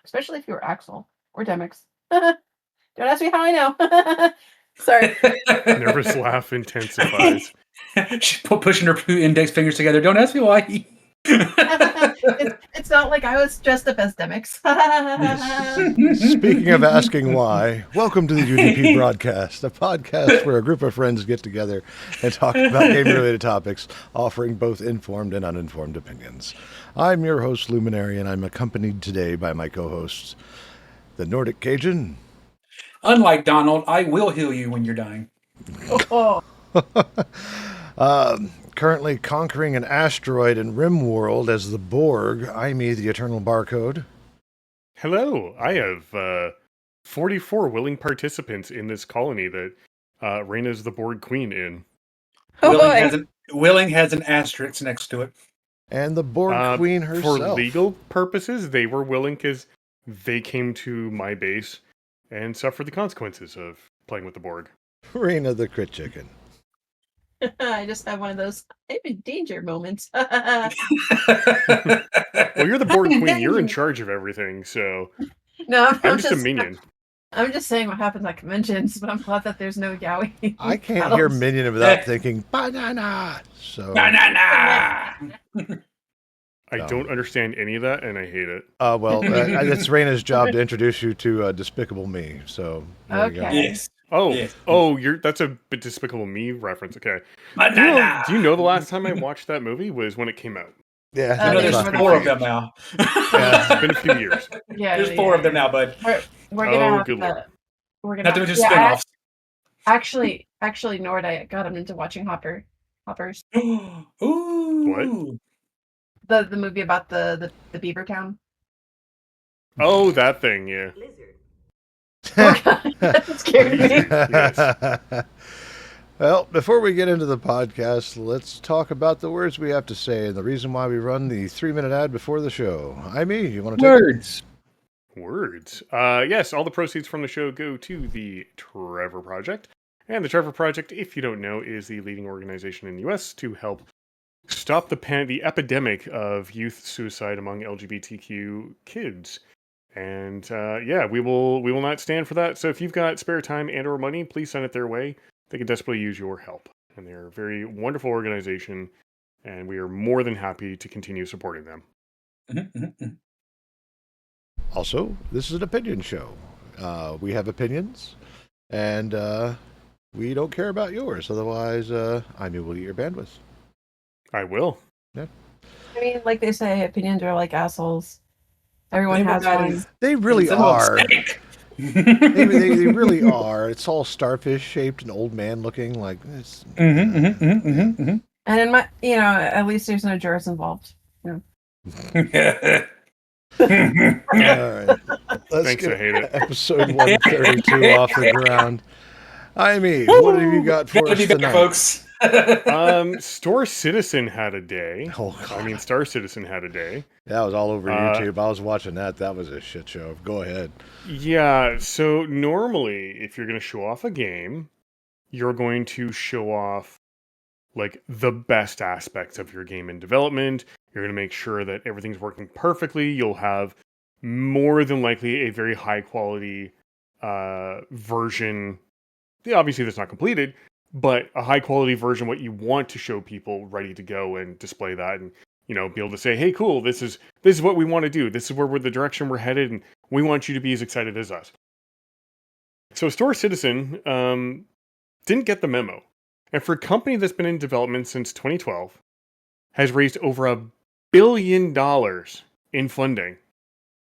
especially if you were Axel or Demix. Don't ask me how I know. Sorry. Nervous laugh intensifies. She's pushing her two index fingers together. Don't ask me why. It's not like I was dressed up as Demix. Speaking of asking why, welcome to the UDP broadcast, a podcast where a group of friends get together and talk about game-related topics, offering both informed and uninformed opinions. I'm your host, Luminary, and I'm accompanied today by my co-hosts, the Nordic Cajun. Unlike Donald, I will heal you when you're dying. Oh. Currently conquering an asteroid in RimWorld as the Borg, I'm the Eternal Barcode. Hello, I have 44 willing participants in this colony that Reyna's the Borg Queen in. Willing has an asterisk next to it. And the Borg Queen herself. For legal purposes, they were willing because they came to my base and suffered the consequences of playing with the Borg. Reyna the Crit Chicken. I just have one of those I'm in danger moments. Well, you're the Borg Queen. You're in charge of everything, so No, I'm just a minion. I'm just saying what happens at conventions, but I'm glad that there's no yaoi. I can't hear minion without thinking banana. So banana. I don't understand any of that, and I hate it. Well, it's Reyna's job to introduce you to Despicable Me. So there you go. Yes. That's a bit Despicable Me reference. Okay. Do you know the last time I watched that movie was when it came out? Yeah, there's 4 of them now. Yeah, it's been a few years. Yeah, there's 4 of them now, bud. We're gonna we're gonna do just spin-offs. Actually, Nord, I got him into watching Hoppers. Ooh. What? The movie about the beaver town. Oh, that thing, yeah. Oh, God, that scared me. Yes. Well, before we get into the podcast, let's talk about the words we have to say and the reason why we run the 3-minute ad before the show. You want to take Words. Words. Yes, all the proceeds from the show go to the Trevor Project. And the Trevor Project, if you don't know, is the leading organization in the U.S. to help stop the epidemic of youth suicide among LGBTQ kids. And we will not stand for that. So if you've got spare time and or money, please send it their way. They can desperately use your help. And they're a very wonderful organization, and we are more than happy to continue supporting them. Also, this is an opinion show. We have opinions, and we don't care about yours. Otherwise, Amy will eat your bandwidth. I will. Yeah. I mean, like they say, opinions are like assholes. Everyone has one. They really are. they really are. It's all starfish shaped and old man looking like this. And in my, at least there's no jurors involved. All right. Let's Thanks, I hate it. Episode 132 off the ground. Amy, what have you got for us tonight, folks? Store Citizen had a day. Oh, God. Star Citizen had a day. That was all over YouTube. I was watching that. That was a shit show. Go ahead. Yeah, so normally, if you're going to show off a game, you're going to show off, like, the best aspects of your game in development. You're going to make sure that everything's working perfectly. You'll have more than likely a very high-quality version. Obviously, that's not completed, but a high-quality version, what you want to show people ready to go and display that and, be able to say, hey, cool, this is what we want to do. This is where we're the direction we're headed, and we want you to be as excited as us. So Store Citizen didn't get the memo. And for a company that's been in development since 2012, has raised over $1 billion in funding.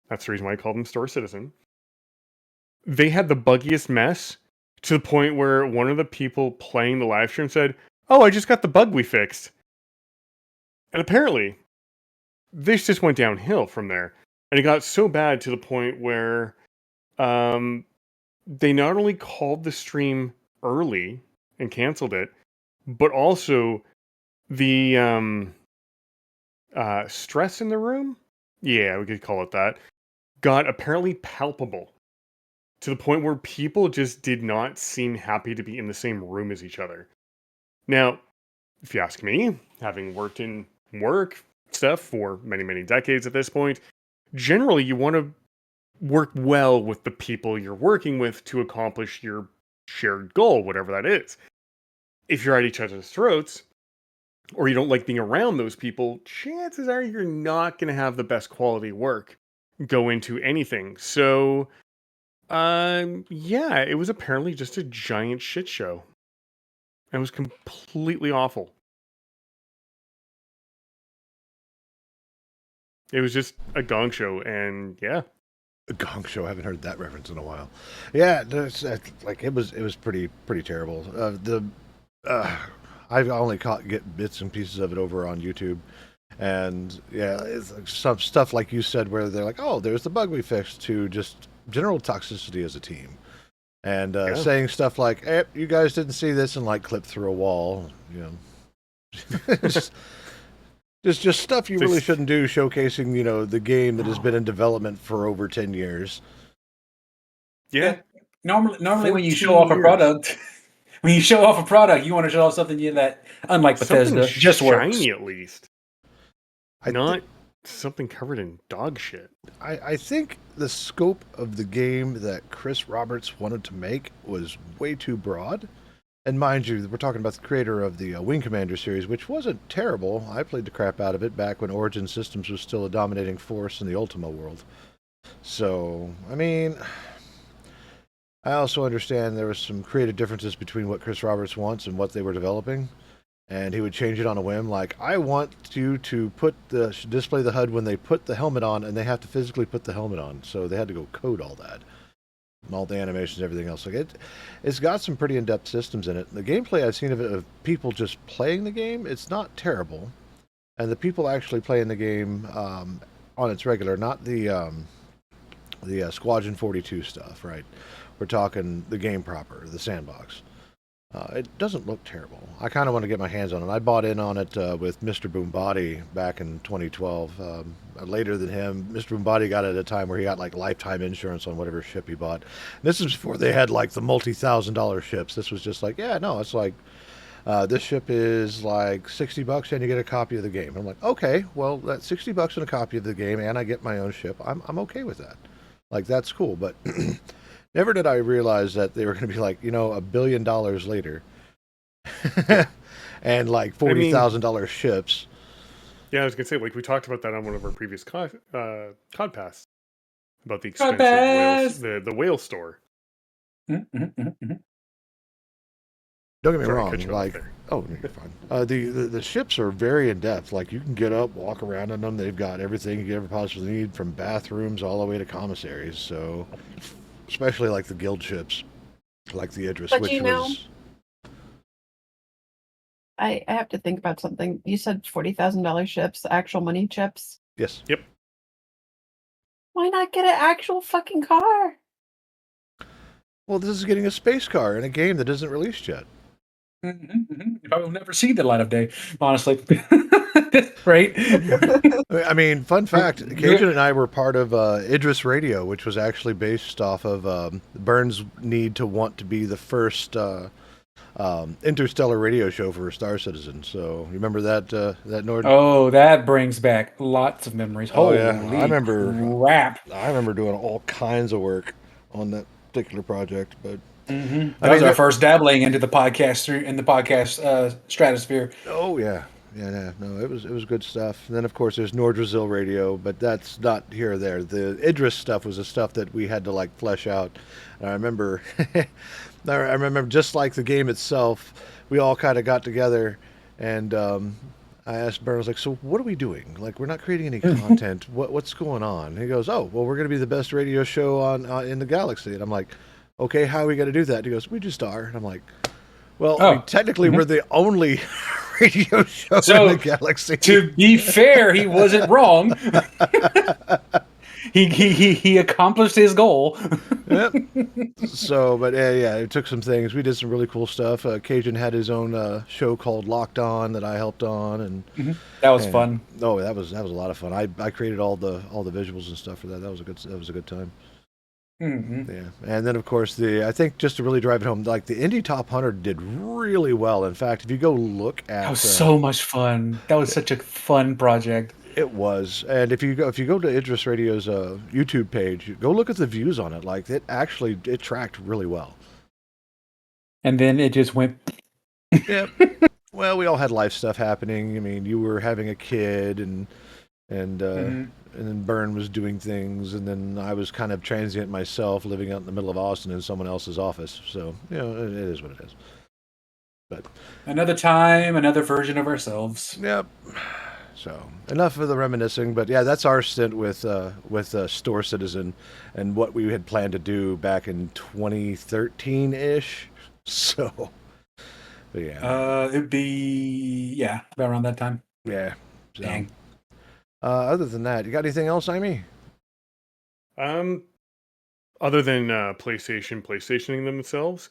That's the reason why I called them Store Citizen. They had the buggiest mess to the point where one of the people playing the live stream said, oh, I just got the bug we fixed. And apparently, this just went downhill from there. And it got so bad to the point where they not only called the stream early and canceled it, but also the stress in the room, yeah, we could call it that, got apparently palpable to the point where people just did not seem happy to be in the same room as each other. Now, if you ask me, having worked in work stuff for many, many decades at this point, generally you want to work well with the people you're working with to accomplish your shared goal, whatever that is. If you're at each other's throats, or you don't like being around those people, chances are you're not going to have the best quality work go into anything. So, yeah, it was apparently just a giant shit show. It was completely awful. It was just a gong show, and yeah. A gong show. I haven't heard that reference in a while. Yeah, like it was pretty terrible. I've only get bits and pieces of it over on YouTube, and yeah, it's like some stuff like you said where they're like, oh, there's the bug we fixed, to just general toxicity as a team, and saying stuff like, hey, you guys didn't see this, and like clip through a wall, you know. Just stuff you really shouldn't do, showcasing, you know, the game that has been in development for over 10 years. Yeah. Normally when you 14 show off a years. product, you want to show off something that, unlike Bethesda, Something just shiny works. at least. Not something covered in dog shit. I think the scope of the game that Chris Roberts wanted to make was way too broad. And mind you, we're talking about the creator of the Wing Commander series, which wasn't terrible. I played the crap out of it back when Origin Systems was still a dominating force in the Ultima world. So, I mean, I also understand there was some creative differences between what Chris Roberts wants and what they were developing. And he would change it on a whim, like, I want you to display the HUD when they put the helmet on, and they have to physically put the helmet on. So they had to go code all that. And all the animations, everything else. Like it's got some pretty in-depth systems in it. The gameplay I've seen of people just playing the game, it's not terrible. And the people actually playing the game on its regular, not the Squadron 42 stuff, right? We're talking the game proper, the sandbox. It doesn't look terrible. I kind of want to get my hands on it. I bought in on it with Mr. Boombody back in 2012. Later than him, Mr. Boombody got it at a time where he got like lifetime insurance on whatever ship he bought. This is before they had like the multi-$1,000 ships. This was just like, yeah, no, it's like this ship is like $60 and you get a copy of the game. I'm like, okay, well, that's $60 and a copy of the game, and I get my own ship. I'm okay with that. Like, that's cool, but. Never did I realize that they were going to be like, you know, $1 billion later, and like $40,000 ships. Yeah, I was gonna say, like, we talked about that on one of our previous Codpasts about the expensive whales, the whale store. Don't get me Sorry, wrong, cut you off like, there. oh, no, you're fine. The ships are very in depth. Like, you can get up, walk around in them. They've got everything you could ever possibly need, from bathrooms all the way to commissaries. So. Especially like the guild ships, like the Idris, But which you know, was. I have to think about something. You said $40,000 ships, actual money chips. Yes. Yep. Why not get an actual fucking car? Well, this is getting a space car in a game that isn't released yet. You probably will never see the light of day, honestly. Right? I mean, fun fact, Cajun and I were part of Idris Radio, which was actually based off of Burns' need to want to be the first interstellar radio show for Star Citizen. So, you remember that Nord? Oh, that brings back lots of memories. Oh, yeah. Holy I remember crap. I remember doing all kinds of work on that particular project, but That was our first dabbling into the podcast stratosphere. Oh yeah, no, it was good stuff. And then of course there's Nordrazil Radio, but that's not here or there. The Idris stuff was the stuff that we had to like flesh out. And I remember, just like the game itself, we all kind of got together, and I asked Burns, like, so what are we doing? Like, we're not creating any content. What's going on? And he goes, oh, well, we're going to be the best radio show on in the galaxy. And I'm like, okay, how are we going to do that? And he goes, we just are. And I'm like, well, I mean, technically, we're the only radio show in the galaxy. To be fair, he wasn't wrong. He accomplished his goal. Yep. So, but yeah, it took some things. We did some really cool stuff. Cajun had his own show called Locked On that I helped on, and that was fun. Oh, that was a lot of fun. I created all the visuals and stuff for that. That was a good time. Mm-hmm. Yeah, and then of course I think just to really drive it home, like the Indie Top 100 did really well. In fact, if you go look at, that was so much fun. That was such a fun project. It was, and if you go to Idris Radio's YouTube page, go look at the views on it. Like it tracked really well. And then it just went. Yep. Well, we all had life stuff happening. I mean, you were having a kid, and and then Byrne was doing things, and then I was kind of transient myself, living out in the middle of Austin in someone else's office. So it is what it is. But Another time, another version of ourselves. yep. So enough of the reminiscing, but yeah, that's our stint with Store Citizen and what we had planned to do back in 2013 ish. So, but yeah, It'd be about around that time. yeah. So, Dang. other than that, you got anything else, Amy? Other than PlayStationing themselves.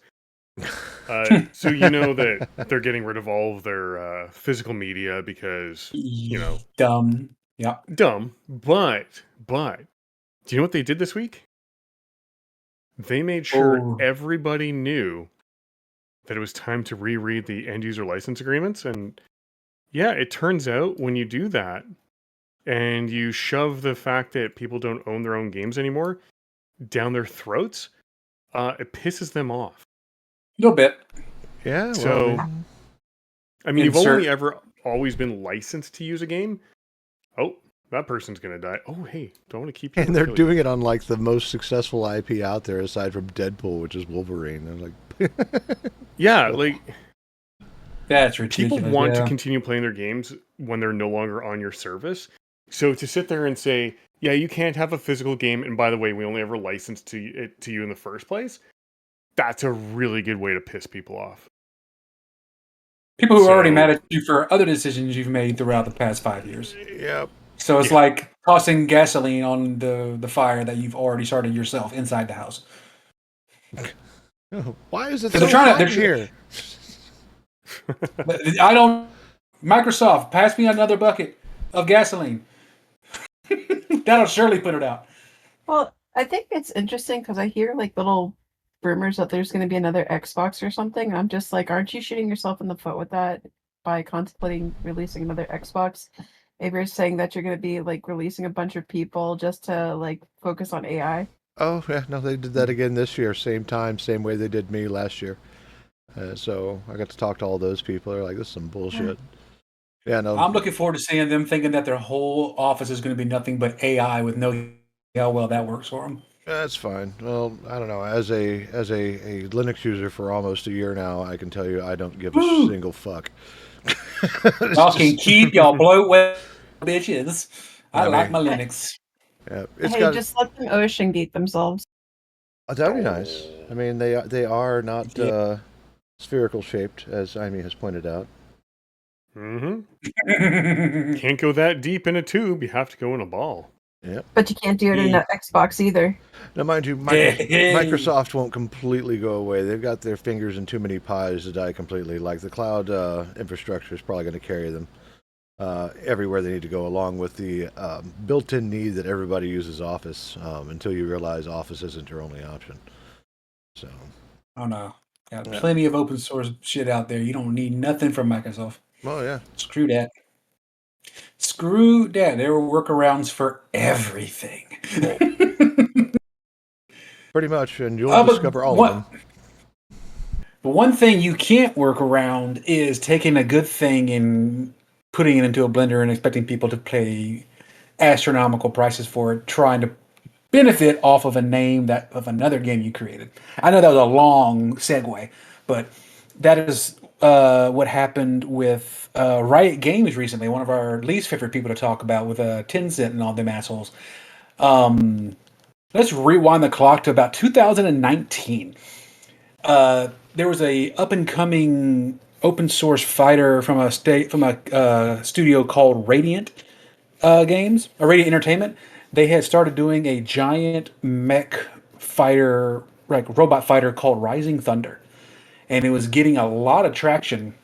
So you know that they're getting rid of all of their physical media because Dumb. Yeah. dumb. But do you know what they did this week? They made sure everybody knew that it was time to reread the end user license agreements. And yeah, it turns out when you do that and you shove the fact that people don't own their own games anymore down their throats, it pisses them off. A little bit. Yeah. So, well, I mean, you've Insert- only ever always been licensed to use a game. Oh, that person's going to die. Oh, hey, don't want to keep you. and they're doing it on like the most successful IP out there aside from Deadpool, which is Wolverine. I'm like, Yeah, like That's ridiculous. people want to continue playing their games when they're no longer on your service. So to sit there and say, yeah, you can't have a physical game, and by the way, we only ever licensed it to you in the first place, that's a really good way to piss people off. People who are already So- mad at you for other decisions you've made throughout the past 5 years. yep. So it's Yeah. like tossing gasoline on the fire that you've already started yourself inside the house. Why is it They're so trying to- hot they're- here? But I don't. Microsoft, pass me another bucket of gasoline. That'll surely put it out. Well, I think it's interesting because I hear like little rumors that there's going to be another Xbox or something. I'm just like, aren't you shooting yourself in the foot with that by contemplating releasing another Xbox? Maybe you're saying that you're going to be like releasing a bunch of people just to like focus on AI. Oh yeah, no, they did that again this year, same time, same way they did me last year. So I got to talk to all those people. They're like, "This is some bullshit." Yeah, no. I'm looking forward to seeing them thinking that their whole office is going to be nothing but AI with no how well that works for them. That's fine. Well, I don't know. As a Linux user for almost a year now, I can tell you I don't give a Woo! single fuck. Y'all can keep y'all bloatware bitches. I I like mean- my Linux. Yeah, it's Hey, got. just let them ocean gate themselves. That'd be nice. I mean, they are not Yeah. spherical shaped, as Amy has pointed out. Mm-hmm. Can't go that deep in a tube. You have to go in a ball. But you can't do it in Yeah. an Xbox either. Now, mind you, Hey. Microsoft won't completely go away. They've got their fingers in too many pies to die completely. Like the cloud infrastructure is probably going to carry them everywhere they need to go, along with the built-in need that everybody uses Office until you realize Office isn't your only option. So, Oh no. Got Yeah. plenty of open source shit out there. You don't need nothing from Microsoft. well, yeah. Screw that. Screw that. There were workarounds for everything. Pretty much, and you'll But discover all of them. But one thing you can't work around is taking a good thing and putting it into a blender and expecting people to pay astronomical prices for it, trying to benefit off of a name that of another game you created. I know that was a long segue, but that is what happened with Riot Games recently. One of our least favorite people to talk about with Tencent and all them assholes. Let's rewind the clock to about 2019. There was a up and coming open source fighter from a studio called Radiant Games, or Radiant Entertainment. They had started doing a giant mech fighter, like robot fighter called Rising Thunder, and it was getting a lot of traction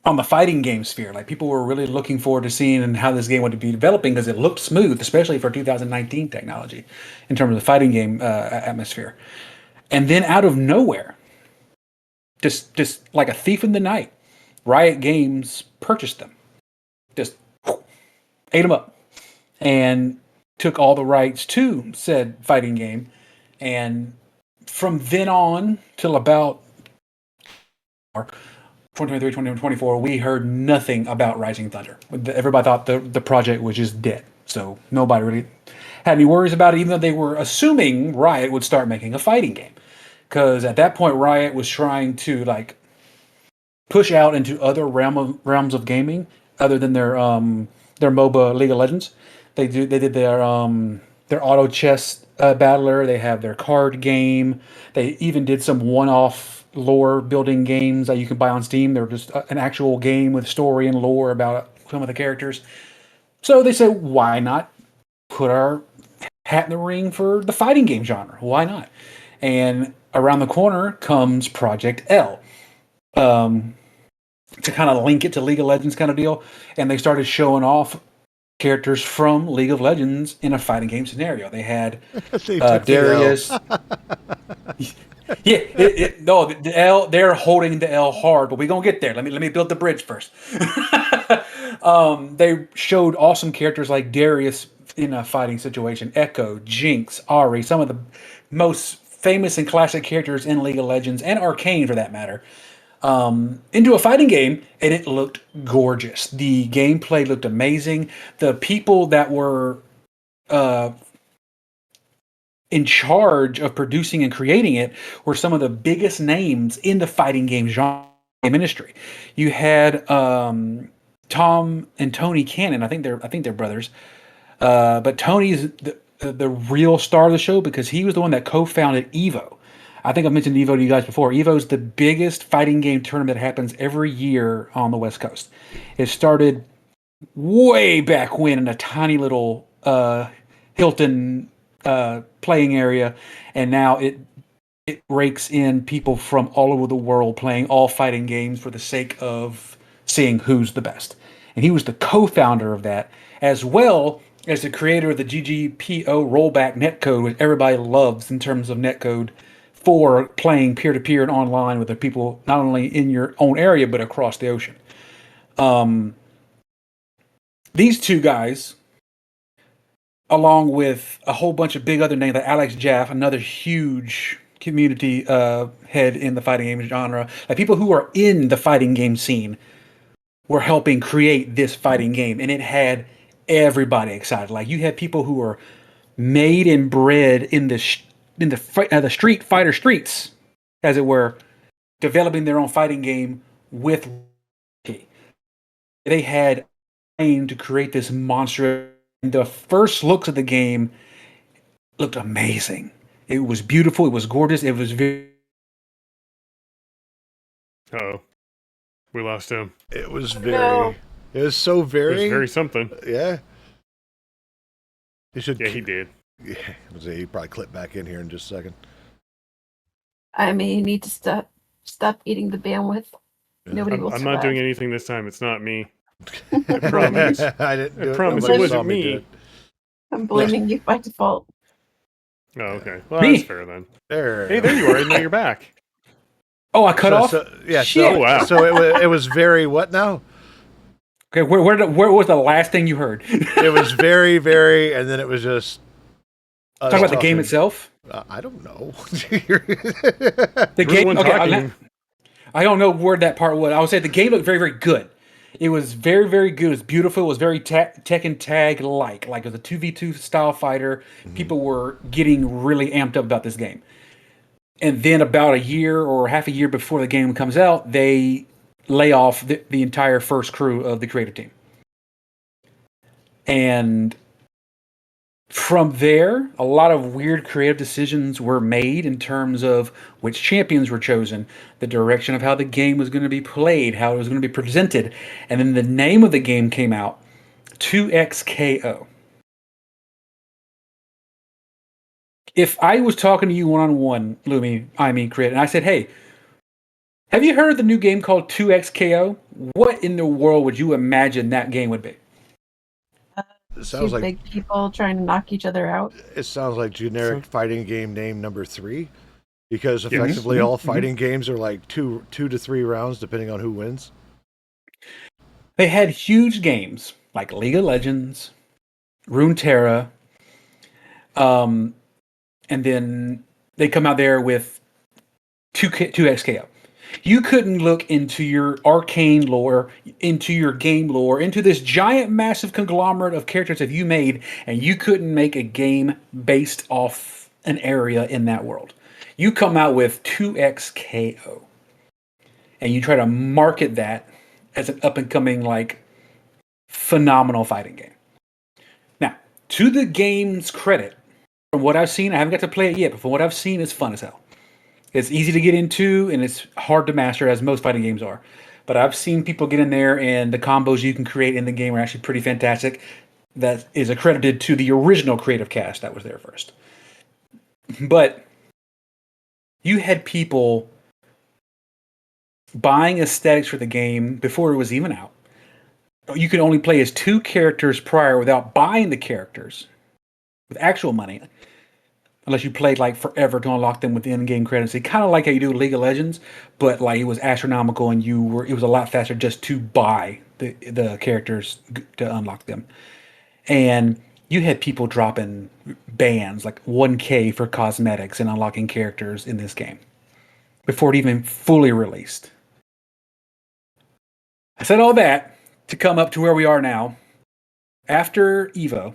on the fighting game sphere. Like people were really looking forward to seeing how this game would be developing because it looked smooth, especially for 2019 technology in terms of the fighting game atmosphere. And then out of nowhere, just like a thief in the night, Riot Games purchased them. Just ate them up. and took all the rights to said fighting game. And from then on till about 2023, 2024, we heard nothing about Rising Thunder. Everybody thought the project was just dead. So nobody really had any worries about it, even though they were assuming Riot would start making a fighting game. Because at that point, Riot was trying to like push out into other realms of gaming other than their MOBA League of Legends. They did their auto chess battler. They have their card game. They even did some one-off lore building games that you can buy on Steam. They're just an actual game with story and lore about some of the characters. So they said, why not put our hat in the ring for the fighting game genre? Why not? And around the corner comes Project L. To kind of link it to League of Legends kind of deal. And they started showing off characters from League of Legends in a fighting game scenario. They had Darius. No, the L. They're holding the L hard, but we're gonna get there. Let me build the bridge first. They showed awesome characters like Darius in a fighting situation, Echo, Jinx, Ari, some of the most famous and classic characters in League of Legends and Arcane for that matter. Into a fighting game, and it looked gorgeous. The gameplay looked amazing. The people that were in charge of producing and creating it were some of the biggest names in the fighting game genre industry. You had Tom and Tony Cannon. I think they're brothers. But Tony's the real star of the show because he was the one that co-founded Evo. I think I've mentioned Evo to you guys before. Evo's the biggest fighting game tournament that happens every year on the West Coast. It started way back when in a tiny little Hilton playing area, and now it rakes in people from all over the world playing all fighting games for the sake of seeing who's the best. And he was the co-founder of that, as well as the creator of the GGPO rollback netcode, which everybody loves in terms of netcode for playing peer-to-peer and online with the people not only in your own area but across the ocean. These two guys, along with a whole bunch of big other names like Alex Jaff, another huge community head in the fighting game genre, like people who are in the fighting game scene, were helping create this fighting game, and it had everybody excited. Like you had people who were made and bred in the street fighter streets, as it were, developing their own fighting game with. They had aim to create this monster. The first looks of the game looked amazing. It was beautiful. It was gorgeous. It was very. Uh-oh. We lost him. It was No. very. It was so very. It was very something. Yeah. He should. Yeah, he did. Yeah, he probably clip back in here in just a second. I mean, you need to stop eating the bandwidth. Yeah. Nobody will I'm survive. not doing anything this time. It's not me. I promise. I didn't do I it. promise Nobody it wasn't saw me. do it. I'm blaming you by default. Oh, okay. Well, Me? that's fair then. There. Hey, there you are. Now you're back. Oh, I cut off. Yeah. Shit. So, Wow. so it was very what now? Okay, where was the last thing you heard? It was very, very, and then it was just. Talk about the game itself. I don't know. The You're the game. one Okay, talking. I don't know where that part was. I would say the game looked very, very good. It was very, very good. It was beautiful. It was very Tekken Tag like it was a 2v2 style fighter. Mm-hmm. People were getting really amped up about this game. And then about a year or half a year before the game comes out, they lay off the entire first crew of the creative team. And from there, a lot of weird creative decisions were made in terms of which champions were chosen, the direction of how the game was going to be played, how it was going to be presented. And then the name of the game came out, 2XKO. If I was talking to you one-on-one, Lumi, Crit, and I said, hey, have you heard of the new game called 2XKO? What in the world would you imagine that game would be? It sounds Two like big people trying to knock each other out. it sounds like generic fighting game name number 3, because Yes. effectively all fighting games are like two to 3 rounds depending on who wins. They had huge games like League of Legends, Runeterra, and then they come out there with 2XKO. You couldn't look into your arcane lore, into your game lore, into this giant, massive conglomerate of characters that you made, and you couldn't make a game based off an area in that world. You come out with 2XKO, and you try to market that as an up-and-coming, like, phenomenal fighting game. Now, to the game's credit, from what I've seen, I haven't got to play it yet, but from what I've seen, it's fun as hell. It's easy to get into, and it's hard to master, as most fighting games are. But I've seen people get in there, and the combos you can create in the game are actually pretty fantastic. That is accredited to the original creative cast that was there first. But you had people buying aesthetics for the game before it was even out. You could only play as 2 characters prior without buying the characters with actual money. Unless you played like forever to unlock them with the in-game credits. It kind of like how you do League of Legends, but like it was astronomical, and it was a lot faster just to buy the characters to unlock them. And you had people dropping bands like 1K for cosmetics and unlocking characters in this game before it even fully released. I said all that to come up to where we are now. After EVO,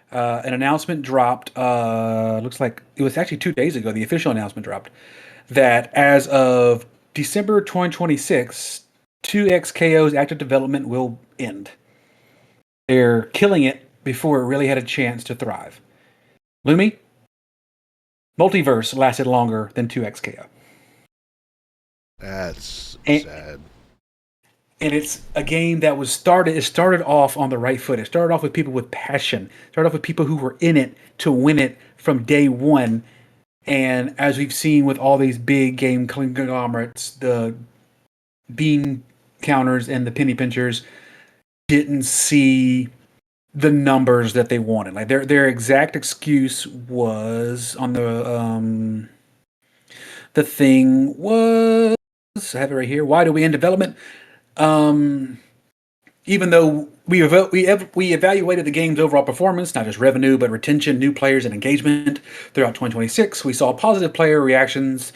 an announcement dropped, looks like it was actually 2 days ago, the official announcement dropped, that as of December 2026, 2XKO's active development will end. They're killing it before it really had a chance to thrive. Lumi, Multiverse lasted longer than 2XKO. That's sad. And it's a game that it started off on the right foot. It started off with people with passion. It started off with people who were in it to win it from day one. And as we've seen with all these big game conglomerates, the bean counters and the penny pinchers didn't see the numbers that they wanted. Like their exact excuse was on the thing was, I have it right here. Why do we end development? Even though we evaluated the game's overall performance, not just revenue, but retention, new players, and engagement throughout 2026, we saw positive player reactions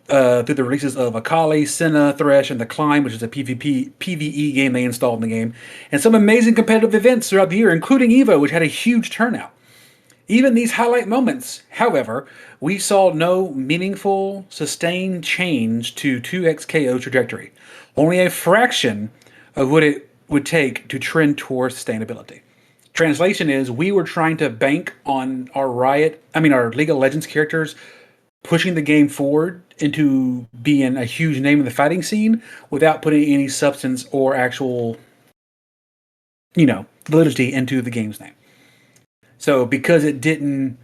through the releases of Akali, Senna, Thresh, and The Climb, which is a PvE game they installed in the game, and some amazing competitive events throughout the year, including EVO, which had a huge turnout. Even these highlight moments, however, we saw no meaningful, sustained change to 2XKO trajectory. Only a fraction of what it would take to trend towards sustainability. Translation is, we were trying to bank on our League of Legends characters pushing the game forward into being a huge name in the fighting scene without putting any substance or actual, validity into the game's name. So because it didn't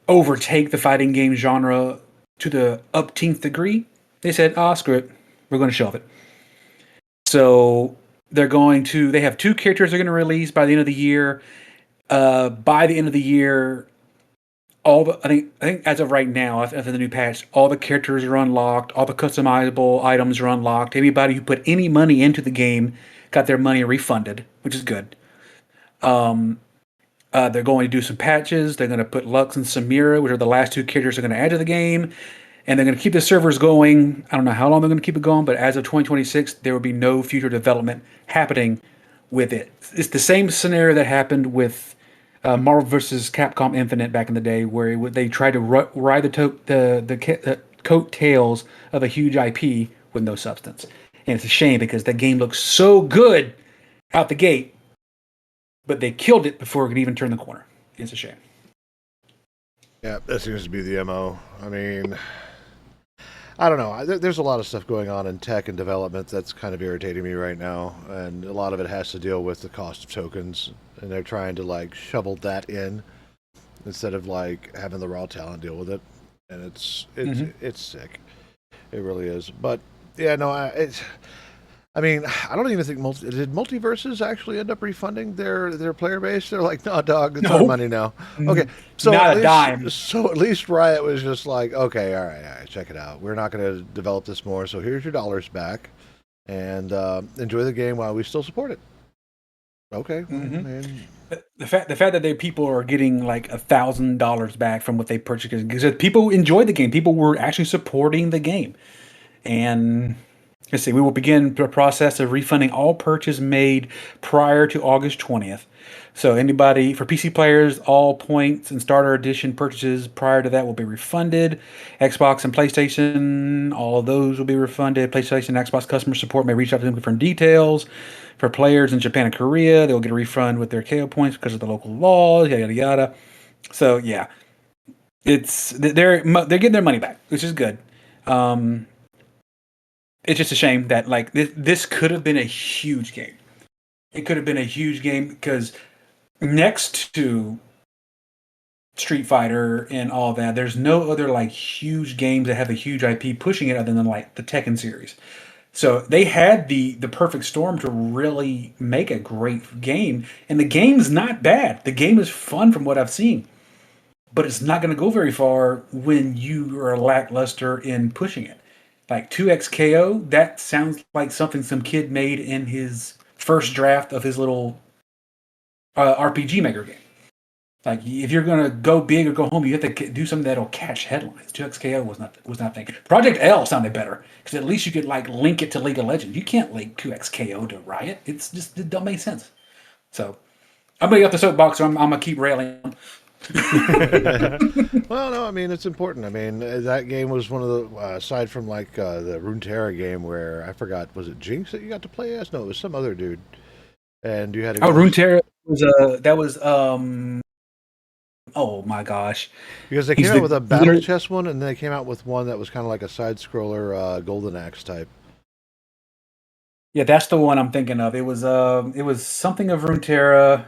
overtake the fighting game genre to the upteenth degree, they said, screw it, we're going to shelve it. So they have 2 characters they're going to release by the end of the year. By the end of the year, I think as of right now, after the new patch, all the characters are unlocked, all the customizable items are unlocked. Anybody who put any money into the game got their money refunded, which is good. They're going to do some patches. They're going to put Lux and Samira, which are the last 2 characters they're going to add to the game. And they're going to keep the servers going. I don't know how long they're going to keep it going, but as of 2026, there will be no future development happening with it. It's the same scenario that happened with Marvel vs. Capcom Infinite back in the day, where they tried to ride the coattails of a huge IP with no substance. And it's a shame because that game looks so good out the gate, but they killed it before it could even turn the corner. It's a shame. Yeah, that seems to be the MO. I mean, I don't know. There's a lot of stuff going on in tech and development that's kind of irritating me right now, and a lot of it has to deal with the cost of tokens, and they're trying to shovel that in instead of having the raw talent deal with it, and it's sick. It really is. But yeah, no, I mean, I don't even think did Multiverses actually end up refunding their player base? They're like, no, dog, it's our money now. Okay, so not a dime. So at least Riot was just like, okay, all right, check it out. We're not going to develop this more, so here's your dollars back, and enjoy the game while we still support it. Okay. Well, Mhm. man. The fact that people are getting like $1,000 back from what they purchased because people enjoyed the game. People were actually supporting the game. And let's see, we will begin the process of refunding all purchase made prior to August 20th. So anybody for PC players, all points and starter edition purchases prior to that will be refunded. Xbox and PlayStation, all of those will be refunded. PlayStation and Xbox customer support may reach out to them for details. For players in Japan and Korea, they'll get a refund with their KO points because of the local laws, yada yada yada. So yeah, they're getting their money back, which is good. Um, it's just a shame that like this could have been a huge game. It could have been a huge game because next to Street Fighter and all that, there's no other like huge games that have a huge IP pushing it other than like the Tekken series. So they had the perfect storm to really make a great game, and the game's not bad. The game is fun from what I've seen, but it's not going to go very far when you are lackluster in pushing it. Like 2XKO, that sounds like something some kid made in his first draft of his little RPG Maker game. Like if you're gonna go big or go home, you have to do something that'll catch headlines. 2XKO was not thinking. Project L sounded better because at least you could like link it to League of Legends. You can't link 2XKO to Riot. It don't make sense. So I'm gonna get off the soapbox. So I'm gonna keep railing. Well, no, I mean it's important. I mean that game was one of the aside from like the Runeterra game where I forgot was it Jinx that you got to play as? No, it was some other dude, and you had to Oh, go Runeterra was oh my gosh, because they he's came out with a battle literally- chess one, and then they came out with one that was kind of like a side scroller Golden Axe type. Yeah, that's the one I'm thinking of. It was something of Runeterra.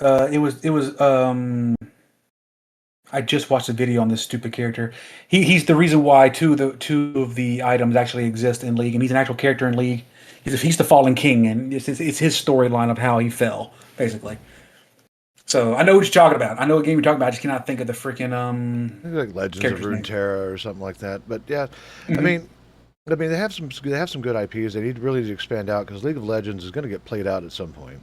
It was I just watched a video on this stupid character. He's the reason why two of the items actually exist in League, and he's an actual character in League. He's the Fallen King, and it's his storyline of how he fell, basically. So I know what you're talking about. I know what game you're talking about. I just cannot think of the freaking I think like Legends of character's name. Runeterra or something like that. But yeah, Mhm. I mean they have some good IPs. They need really to expand out because League of Legends is going to get played out at some point.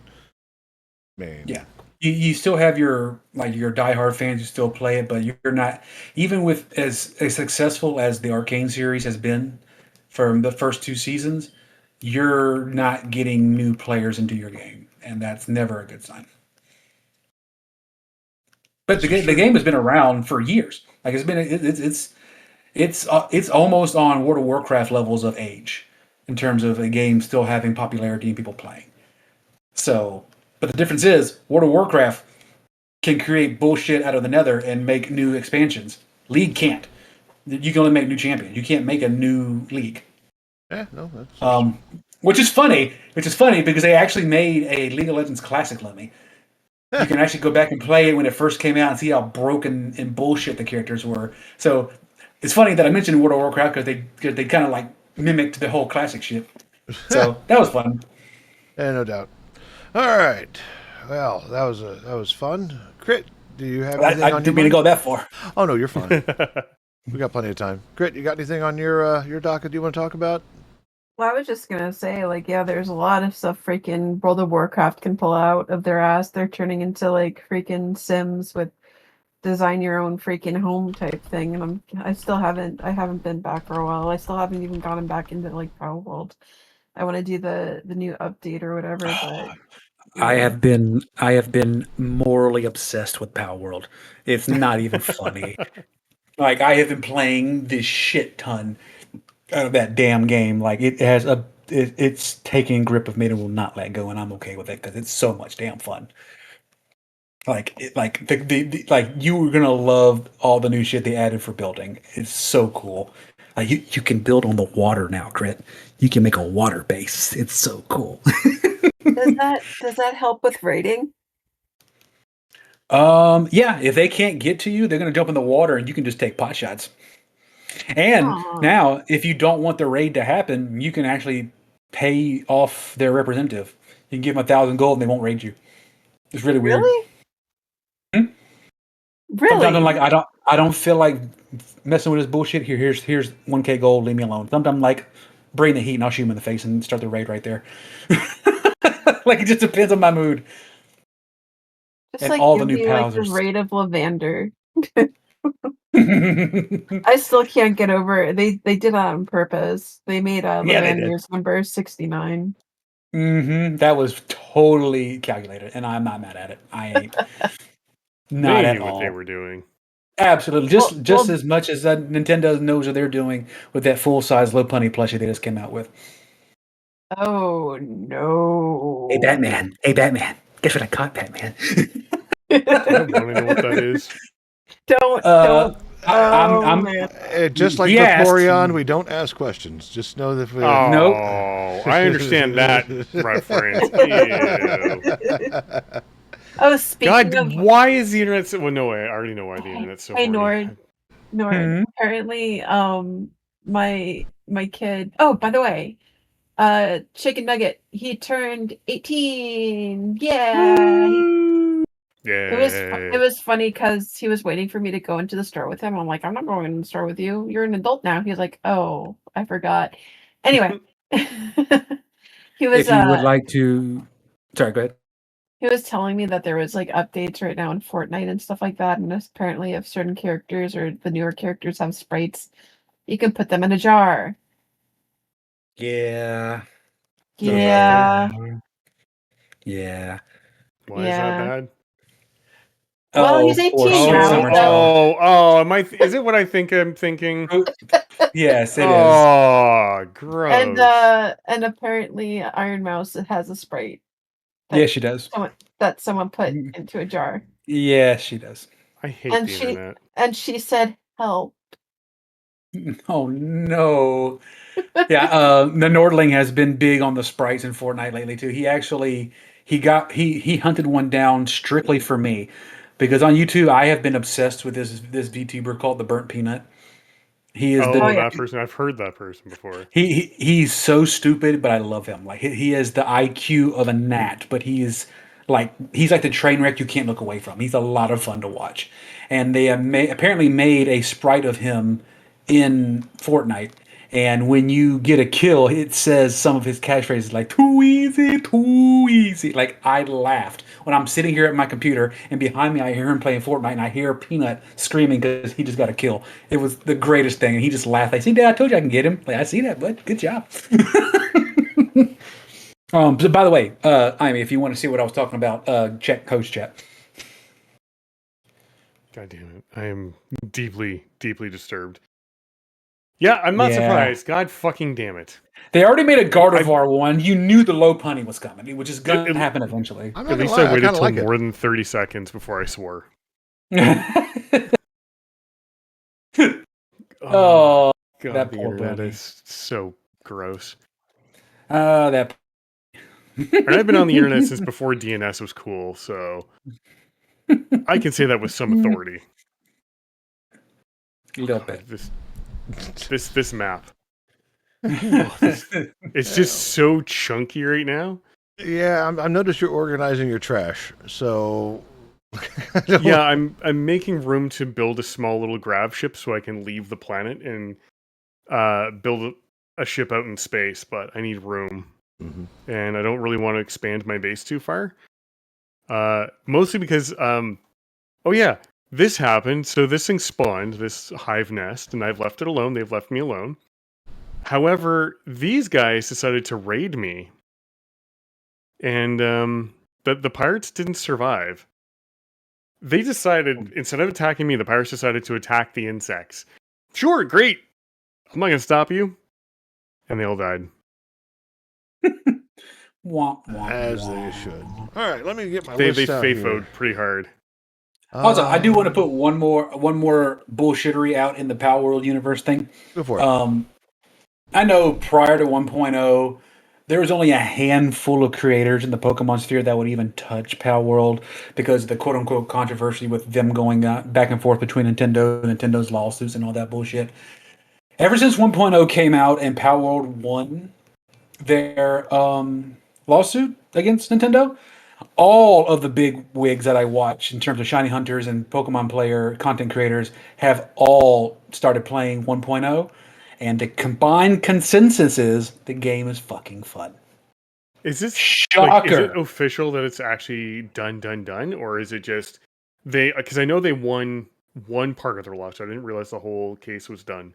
Man, Yeah. You still have your diehard fans who still play it, but you're not even with as successful as the Arcane series has been from the first two seasons, you're not getting new players into your game, and that's never a good sign. But the game has been around for years. Like it's almost on World of Warcraft levels of age in terms of a game still having popularity and people playing. So, but the difference is World of Warcraft can create bullshit out of the nether and make new expansions. League can't. You can only make new champions. You can't make a new league. yeah, no, that's Which is funny. Because they actually made a League of Legends Classic, Lemmy. You can actually go back and play it when it first came out and see how broken and bullshit the characters were. So it's funny that I mentioned World of Warcraft because they kind of like mimicked the whole classic shit. So that was fun. yeah, no doubt. All right, well, that was fun. Crit, do you have anything I on your didn't mean to mind? go that far. Oh no, you're fine. We got plenty of time. Crit, you got anything on your docket you want to talk about? Well, I was just gonna say, like, yeah, there's a lot of stuff freaking World of Warcraft can pull out of their ass. They're turning into like freaking Sims with design your own freaking home type thing. And I haven't been back for a while. I still haven't even gotten back into like Power World. I want to do the new update or whatever, but I yeah. have been morally obsessed with Power World. It's not even funny. Like I have been playing this shit ton out of that damn game. Like it's taking grip of me and will not let go, and I'm okay with it because it's so much damn fun. Like you were gonna love all the new shit they added for building. It's so cool. Like you can build on the water now, Crit. You can make a water base. It's so cool. Does that help with rating? Yeah, if they can't get to you, they're gonna jump in the water and you can just take pot shots. And Aw. now, if you don't want the raid to happen, you can actually pay off their representative. You can give them 1,000 gold and they won't raid you. It's really weird. Really? Hmm? Sometimes I'm Really? like, I don't feel like messing with this bullshit. Here's 1K gold, leave me alone. Sometimes I'm like, bring the heat and I'll shoot him in the face and start the raid right there. Like it just depends on my mood. Just And like all the give new me like pals the are. rate of Lavander. I still can't get over it. They did that on purpose. They made Yeah, they did. Lavander's number 69. That was totally calculated, and I'm not mad at it. I ain't. Not They at knew what they all. were doing. Absolutely. Well, Just well, as much as that Nintendo knows what they're doing with that full size Low Punny plushie they just came out with. oh no. Hey Batman. Guess what I caught, Batman? I want to know what that is. Don't uh, don't. I'm Oh man. Just like he asked. Vaporeon, we don't ask questions. Just know that we. Nope. Oh, I understand that reference. Ew. Oh, speaking God, of, why is the internet so? Well, no way. I already know why the internet's so hey horny. Nord. Hmm. Apparently, my kid. Oh, by the way, Chicken Nugget. He turned 18. Yeah. It Yay. was funny because he was waiting for me to go into the store with him. I'm like, I'm not going in the store with you. You're an adult now. He's like, oh, I forgot. Anyway, he was If you would like to, sorry, go ahead. he was telling me that there was like updates right now in Fortnite and stuff like that, and apparently if certain characters or the newer characters have sprites, you can put them in a jar. Yeah. Yeah, Yeah. Why is that yeah. bad? Well, Oh, he's poor 18 sweet now, summer so child. Am I? Is it what I think I'm thinking? Yes, it is. Oh, gross. and apparently Iron Mouse has a sprite that Yes, she does. someone put into a jar. Yeah, she does. I hate And the internet. she said, "Help." Oh no. Yeah, the Nordling has been big on the sprites in Fortnite lately too. He hunted one down strictly for me because on YouTube I have been obsessed with this VTuber called the Burnt Peanut. He is Oh Oh, the yeah. that person. I've heard that person before. he's so stupid, but I love him. Like he has the IQ of a gnat, but he's like the train wreck you can't look away from. He's a lot of fun to watch, and they have apparently made a sprite of him in Fortnite. And when you get a kill, it says some of his catchphrases like "too easy, too easy." Like I laughed when I'm sitting here at my computer, and behind me I hear him playing Fortnite, and I hear Peanut screaming because he just got a kill. It was the greatest thing, and he just laughed. Like, "See, Dad, I told you I can get him." Like, I see that, bud. Good job. So by the way, I mean, if you want to see what I was talking about, check Coach Chat. God damn it. I am deeply, deeply disturbed. Yeah, I'm not Yeah. surprised. God fucking damn it. They already made a Gardevoir one. You knew the low punny was coming, which is going to happen eventually. I'm At not gonna least lie, I I waited kind of till like it. more than 30 seconds before I swore. Oh, God, that the poor internet bunny. is so gross. That. And I've been on the internet since before DNS was cool, so I can say that with some authority. A little God, bit. this map. It's just so chunky right now. Yeah, I'm noticed you're organizing your trash. So Yeah, I'm making room to build a small little grav ship so I can leave the planet and build a ship out in space, but I need room. Mhm. And I don't really want to expand my base too far. Mostly because oh yeah, this happened. So this thing spawned, this hive nest, and I've left it alone. They've left me alone. However, these guys decided to raid me. And the pirates didn't survive. They decided, instead of attacking me, the pirates decided to attack the insects. Sure, great. I'm not going to stop you. And they all died. Womp, womp, as they womp. should. All right, let me get my They list out FAFO'd here. pretty hard. Also, I do want to put one more bullshittery out in the Power World universe thing. Go for it. I know prior to 1.0, there was only a handful of creators in the Pokemon sphere that would even touch Power World because of the quote unquote controversy with them going back and forth between Nintendo's lawsuits, and all that bullshit. Ever since 1.0 came out and Power World won their lawsuit against Nintendo, all of the big wigs that I watch in terms of Shiny Hunters and Pokemon player content creators have all started playing 1.0, and the combined consensus is the game is fucking fun. Is this Shocker. is it official that it's actually done, or is it just they? Because I know they won one part of their lawsuit. I didn't realize the whole case was done.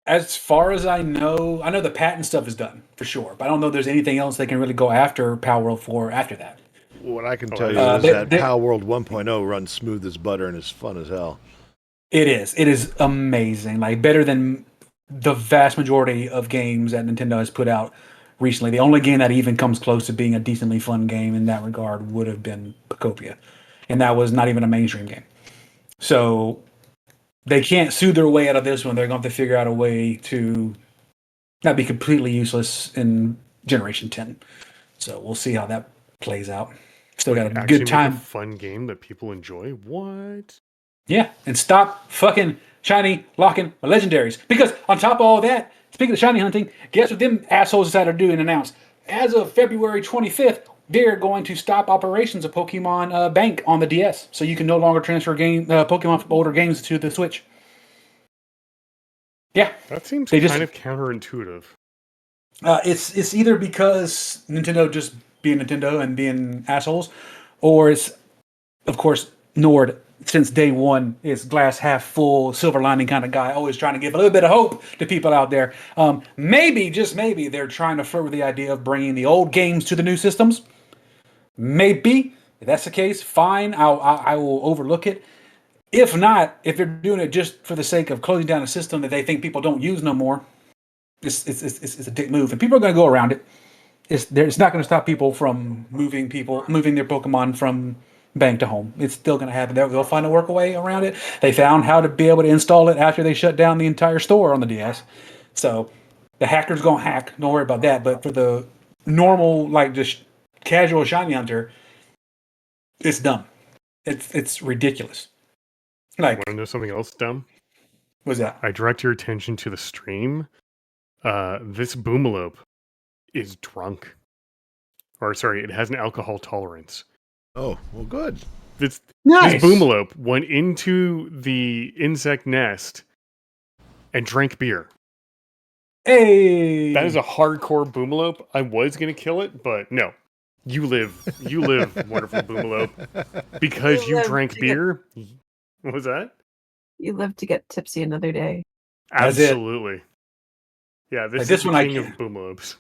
As far as I know the patent stuff is done for sure, but I don't know if there's anything else they can really go after Power World for after that. What I can Oh, tell you uh, is that Power World 1.0 runs smooth as butter and is fun as hell. It is. It is amazing. Like better than the vast majority of games that Nintendo has put out recently. The only game that even comes close to being a decently fun game in that regard would have been Pocopia, and that was not even a mainstream game. So they can't sue their way out of this one. They're going to have to figure out a way to not be completely useless in Generation 10. So we'll see how that plays out. Still got a Actually good make time. a fun game that people enjoy. What? Yeah, and stop fucking shiny locking my legendaries. Because on top of all that, speaking of shiny hunting, guess what them assholes decided to do and announce? As of February 25th, they're going to stop operations of Pokemon Bank on the DS, so you can no longer transfer Pokemon from older games to the Switch. Yeah, That seems They kind just- of counterintuitive. it's either because Nintendo just being Nintendo and being assholes, or it's, of course, Nord since day one is glass half full, silver lining kind of guy, always trying to give a little bit of hope to people out there. Maybe, just maybe, they're trying to flirt with the idea of bringing the old games to the new systems. Maybe. If that's the case, fine. I will overlook it. If not, if they're doing it just for the sake of closing down a system that they think people don't use no more, it's a dick move, and people are going to go around it. It's not going to stop people from moving their Pokemon from bank to home. It's still going to happen. They'll find a workaway around it. They found how to be able to install it after they shut down the entire store on the DS. So the hacker's going to hack. Don't worry about that. But for the normal, like just casual shiny hunter, it's dumb. It's ridiculous. Like, Want to know something else dumb? what's that? I direct your attention to the stream. This Boomalope is drunk. Or sorry, it has an alcohol tolerance. Oh, well, good. This Nice. Boomalope went into the insect nest and drank beer. Hey. That is a hardcore Boomalope. I was gonna kill it, but no. You live, wonderful Boomalope, because You you live drank to get- beer. What was that? You live to get tipsy another day. That's it. Absolutely. Yeah, this Like is this the one I king of can't- Boomalopes.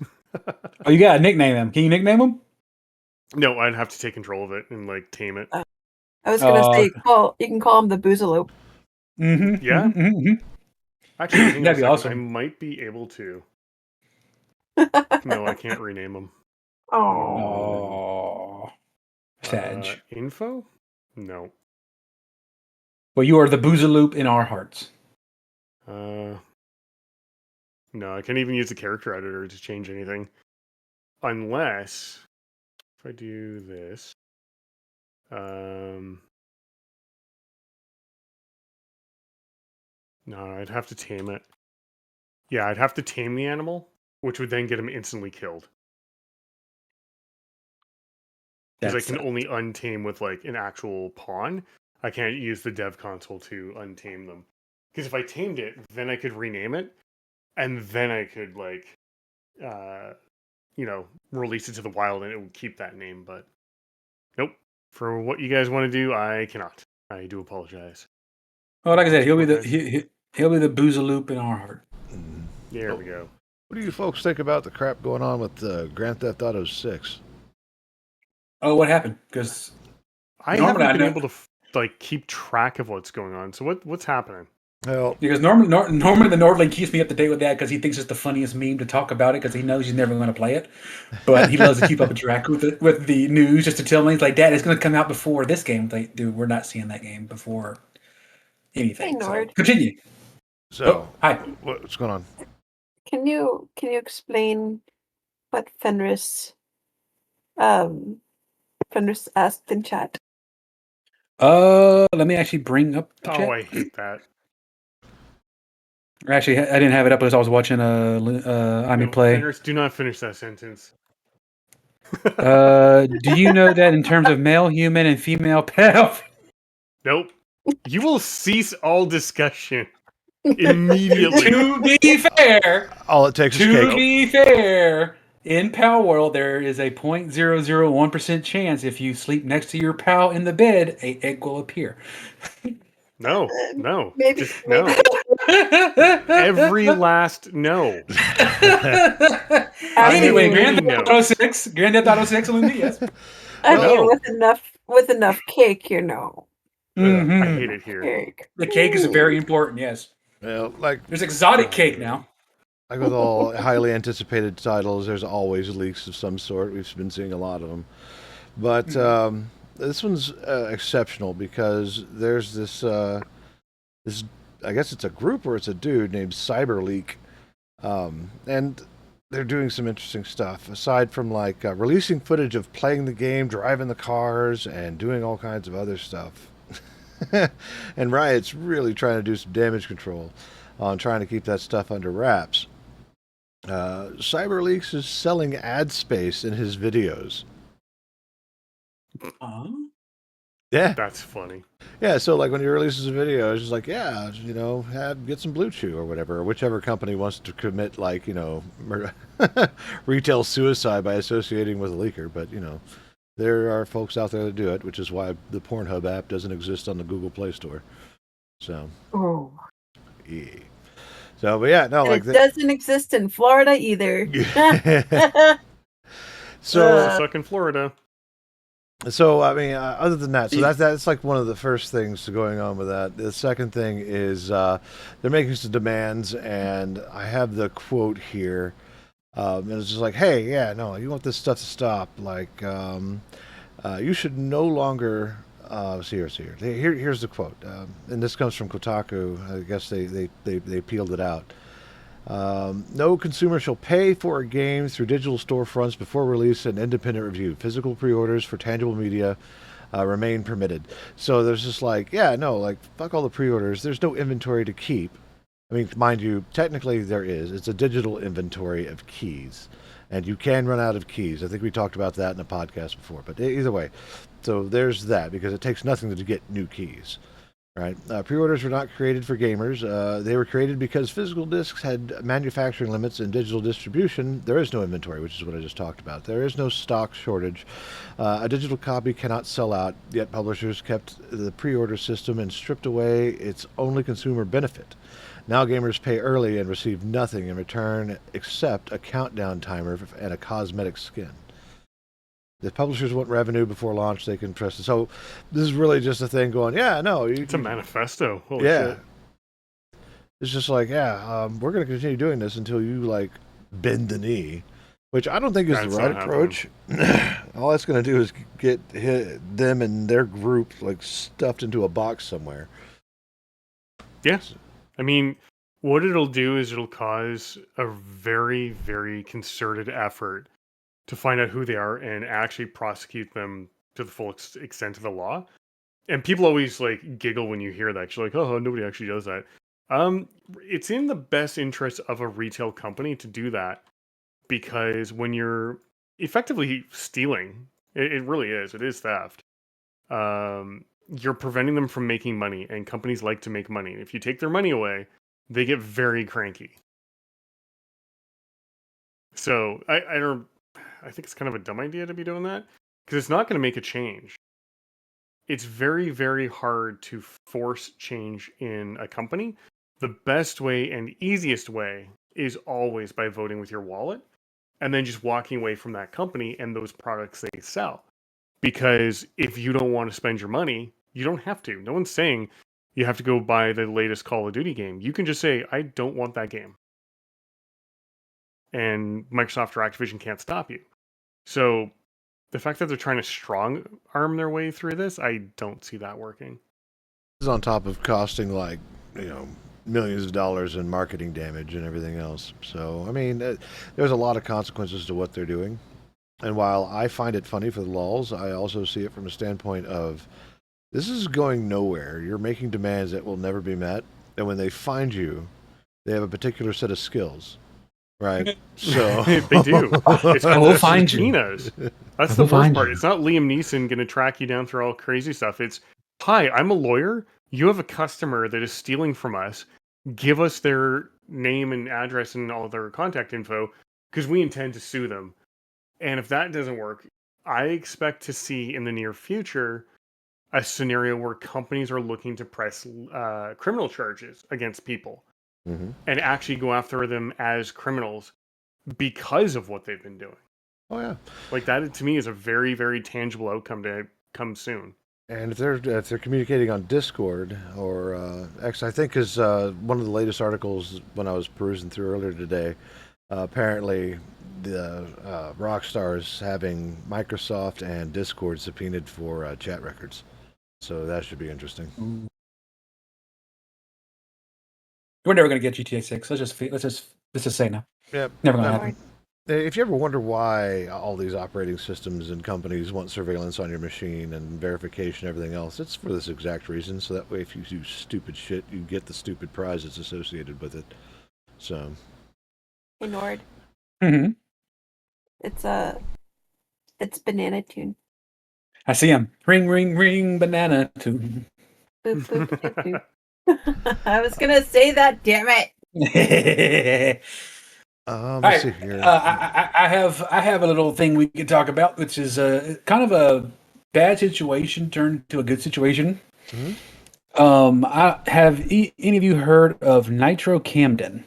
Oh, you gotta nickname him. Can you nickname him? No, I'd have to take control of it and like tame it. I was gonna Oh, say, you can call him the Boozalope. Mm-hmm. Yeah? Mm-hmm. Actually, hang on a That'd be second. awesome. I might be able to. No, I can't rename him. Oh, Oh, Sag. Info? No. Well, you are the Boozaloop in our hearts. No, I can't even use the character editor to change anything. Unless if I do this. No, I'd have to tame it. Yeah, I'd have to tame the animal, which would then get him instantly killed. Because I That's can only untame with like an actual pawn. I can't use the dev console to untame them. Because if I tamed it, then I could rename it, and then I could like, release it to the wild, and it would keep that name. But nope, for what you guys want to do, I cannot. I do apologize. well, like I said, he'll be the he'll be the Boozaloop in our heart. There we go. What do you folks think about the crap going on with Grand Theft Auto 6? Oh, what happened? Because I Normally, I haven't been know- able to keep track of what's going on. So what's happening? Well, normally the Nordling keeps me up to date with that because he thinks it's the funniest meme to talk about it because he knows he's never going to play it, but he loves to keep up a track with it with the news just to tell me. He's like, Dad, it's going to come out before this game. Like, dude, we're not seeing that game before anything. Hey, So, Nord. continue. so Hi. what's going on? can you explain what Fenris asked in chat? Let me actually bring up the chat. Oh, I hate that. Actually, I didn't have it up because I was watching I May No, Play. Fenris, do not finish that sentence. Do you know that in terms of male human and female pedophilia? Nope. You will cease all discussion immediately. To be fair, All it takes is to cake. be fair, In PAL world, there is a 0.001% chance if you sleep next to your pal in the bed, a egg will appear. No, no, Maybe, just no. Every last no. Anyway, many Grand Theft Auto 6, Grand Theft Auto 6 on the DS. I No. mean, with enough cake, you know. I Mhm. hate it here. Cake. The cake is very important, yes. Well, like There's exotic cake now. with all highly anticipated titles, there's always leaks of some sort. We've been seeing a lot of them, but this one's exceptional because there's this. I guess it's a group or it's a dude named CyberLeak, and they're doing some interesting stuff aside from like releasing footage of playing the game, driving the cars, and doing all kinds of other stuff. And Riot's really trying to do some damage control on trying to keep that stuff under wraps. CyberLeaks is selling ad space in his videos. Yeah, That's funny. yeah. So like when he releases a video, it's just like, yeah, you know, get some Blue Chew or whatever, or whichever company wants to commit like retail suicide by associating with a leaker. But you know, there are folks out there that do it, which is why the Pornhub app doesn't exist on the Google Play Store. So, Oh. yeah. So, but yeah, no, And like it doesn't exist in Florida either. So, Suck in Florida. So I mean, other than that, so that's like one of the first things going on with that. The second thing is they're making some demands, and I have the quote here, and it's just like, hey, yeah, no, you want this stuff to stop? Like, you should no longer. Here's the quote, and this comes from Kotaku. I guess they peeled it out. No consumer shall pay for a game through digital storefronts before release and independent review. Physical pre-orders for tangible media remain permitted. So there's just like, yeah, no, like, fuck all the pre-orders. There's no inventory to keep. I mean, mind you, technically there is. It's a digital inventory of keys. And you can run out of keys. I think we talked about that in a podcast before. But either way, so there's that, because it takes nothing to get new keys. Right. Pre-orders were not created for gamers. They were created because physical discs had manufacturing limits and digital distribution. There is no inventory, which is what I just talked about. There is no stock shortage. A digital copy cannot sell out, yet publishers kept the pre-order system and stripped away its only consumer benefit. Now gamers pay early and receive nothing in return except a countdown timer and a cosmetic skin. If publishers want revenue before launch, they can press it. So this is really just a thing going, yeah, no. It's a manifesto. Holy yeah. shit. It's just like, yeah, we're going to continue doing this until you, like, bend the knee, which I don't think is That's the right not approach. All that's going to do is get them and their group, like, stuffed into a box somewhere. Yes. I mean, what it'll do is it'll cause a very, very concerted effort to find out who they are and actually prosecute them to the full extent of the law. And people always like giggle when you hear that. You're like, oh, nobody actually does that. It's in the best interest of a retail company to do that, because when you're effectively stealing, it really is. It is theft. You're preventing them from making money, and companies like to make money. If you take their money away, they get very cranky. So I think it's kind of a dumb idea to be doing that, because it's not going to make a change. It's very, very hard to force change in a company. The best way and easiest way is always by voting with your wallet and then just walking away from that company and those products they sell. Because if you don't want to spend your money, you don't have to. No one's saying you have to go buy the latest Call of Duty game. You can just say, I don't want that game. And Microsoft or Activision can't stop you. So the fact that they're trying to strong arm their way through this, I don't see that working. This is on top of costing, like, millions of dollars in marketing damage and everything else. So, I mean, there's a lot of consequences to what they're doing. And while I find it funny for the lulz, I also see it from a standpoint of, this is going nowhere. You're making demands that will never be met. And when they find you, they have a particular set of skills. Right. So they do. It's called We'll find you. subpoenas. That's We'll the worst find part. you. It's not Liam Neeson going to track you down through all crazy stuff. It's, hi, I'm a lawyer. You have a customer that is stealing from us. Give us their name and address and all their contact info. because we intend to sue them. And if that doesn't work, I expect to see in the near future a scenario where companies are looking to press criminal charges against people Mm-hmm. and actually go after them as criminals because of what they've been doing. Oh yeah. Like that to me is a very, very tangible outcome to come soon. And if they're communicating on Discord or X, I think is one of the latest articles when I was perusing through earlier today. Apparently, the Rockstar is having Microsoft and Discord subpoenaed for chat records, so that should be interesting. We're never going to get GTA 6. Let's just say no. Yeah, Never going to no. happen. If you ever wonder why all these operating systems and companies want surveillance on your machine and verification and everything else, it's for this exact reason. So that way, if you do stupid shit, you get the stupid prize that's associated with it. So, Hey Nord, Mm-hmm. it's Banana Tune. I see him. Ring, ring, ring, banana tune. Boop boop doop doop. I was gonna say that, damn it. let's see here. I have a little thing we can talk about, which is kind of a bad situation turned to a good situation. Mhm. Have any of you heard of Nitro Camden?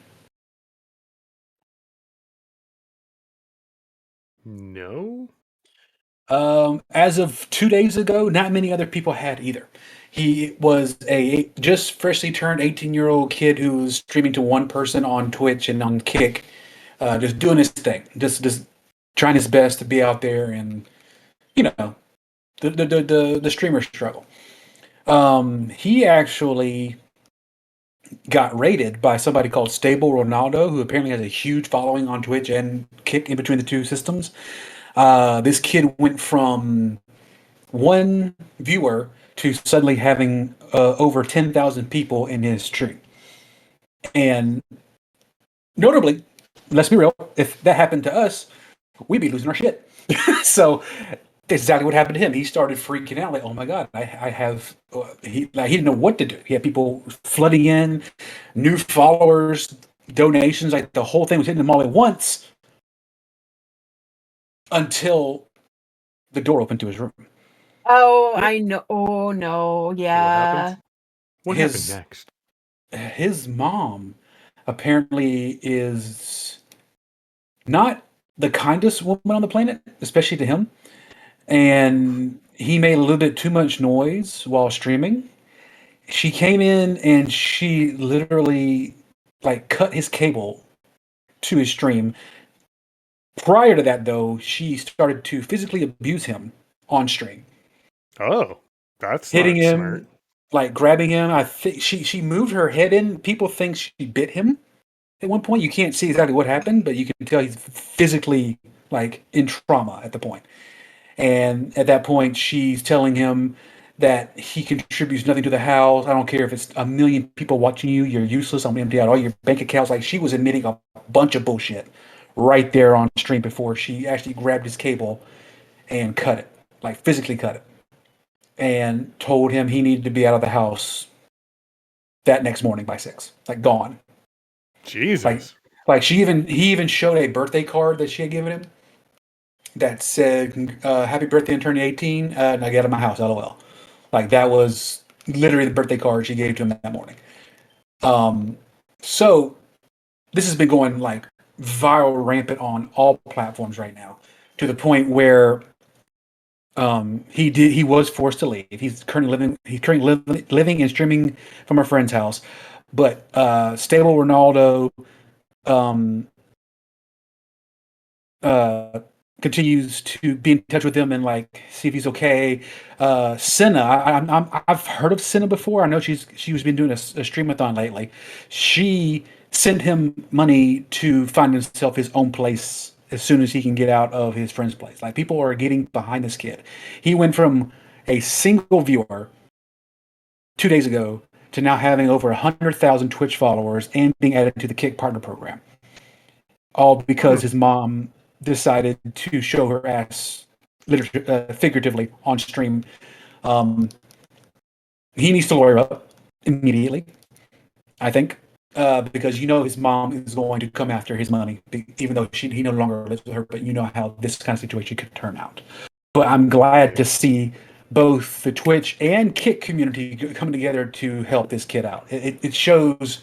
No? As of 2 days ago, not many other people had either. He was a just freshly turned 18-year-old kid who was streaming to one person on Twitch and on Kick, just doing his thing, just trying his best to be out there and the streamer struggle. He actually got raided by somebody called Stable Ronaldo, who apparently has a huge following on Twitch and Kick in between the two systems. This kid went from one viewer to suddenly having over 10,000 people in his stream. And notably, let's be real, if that happened to us, we'd be losing our shit. So that's exactly what happened to him. He started freaking out, like, "Oh my god, I have." He didn't know what to do. He had people flooding in, new followers, donations. Like the whole thing was hitting him all at once, until the door opened to his room. Oh, I know. Oh no, yeah. What His- happened next? His mom apparently is not the kindest woman on the planet, especially to him. And he made a little bit too much noise while streaming. She came in and she literally cut his cable to his stream. Prior to that, though, she started to physically abuse him on stream, Oh, that's hitting not him, smart. grabbing him. I think she moved her head in. People think she bit him at one point. You can't see exactly what happened, but you can tell he's physically in trauma at the point. And at that point, she's telling him that he contributes nothing to the house. I don't care if it's a million people watching you. You're useless. I'm gonna empty out all your bank accounts. Like, she was admitting a bunch of bullshit right there on stream before she actually grabbed his cable and cut it, physically cut it, and told him he needed to be out of the house that next morning by 6, gone. Jesus. He even showed a birthday card that she had given him that said, "Happy birthday and turning 18. Now get out of my house, LOL." That was literally the birthday card she gave to him that morning. So this has been going viral, rampant on all platforms right now, to the point where he was forced to leave. He's currently living and streaming from a friend's house, but Stable Ronaldo continues to be in touch with him and see if he's okay. Senna, I've heard of Senna before. I know she's been doing a streamathon lately. She sent him money to find himself his own place as soon as he can get out of his friend's place. People are getting behind this kid. He went from a single viewer 2 days ago to now having over 100,000 Twitch followers and being added to the Kick Partner Program. All because his mom decided to show her ass figuratively on stream. He needs to lawyer up immediately, I think. because his mom is going to come after his money, even though he no longer lives with her. But you know how this kind of situation could turn out. But I'm glad to see both the Twitch and Kick community coming together to help this kid out. It shows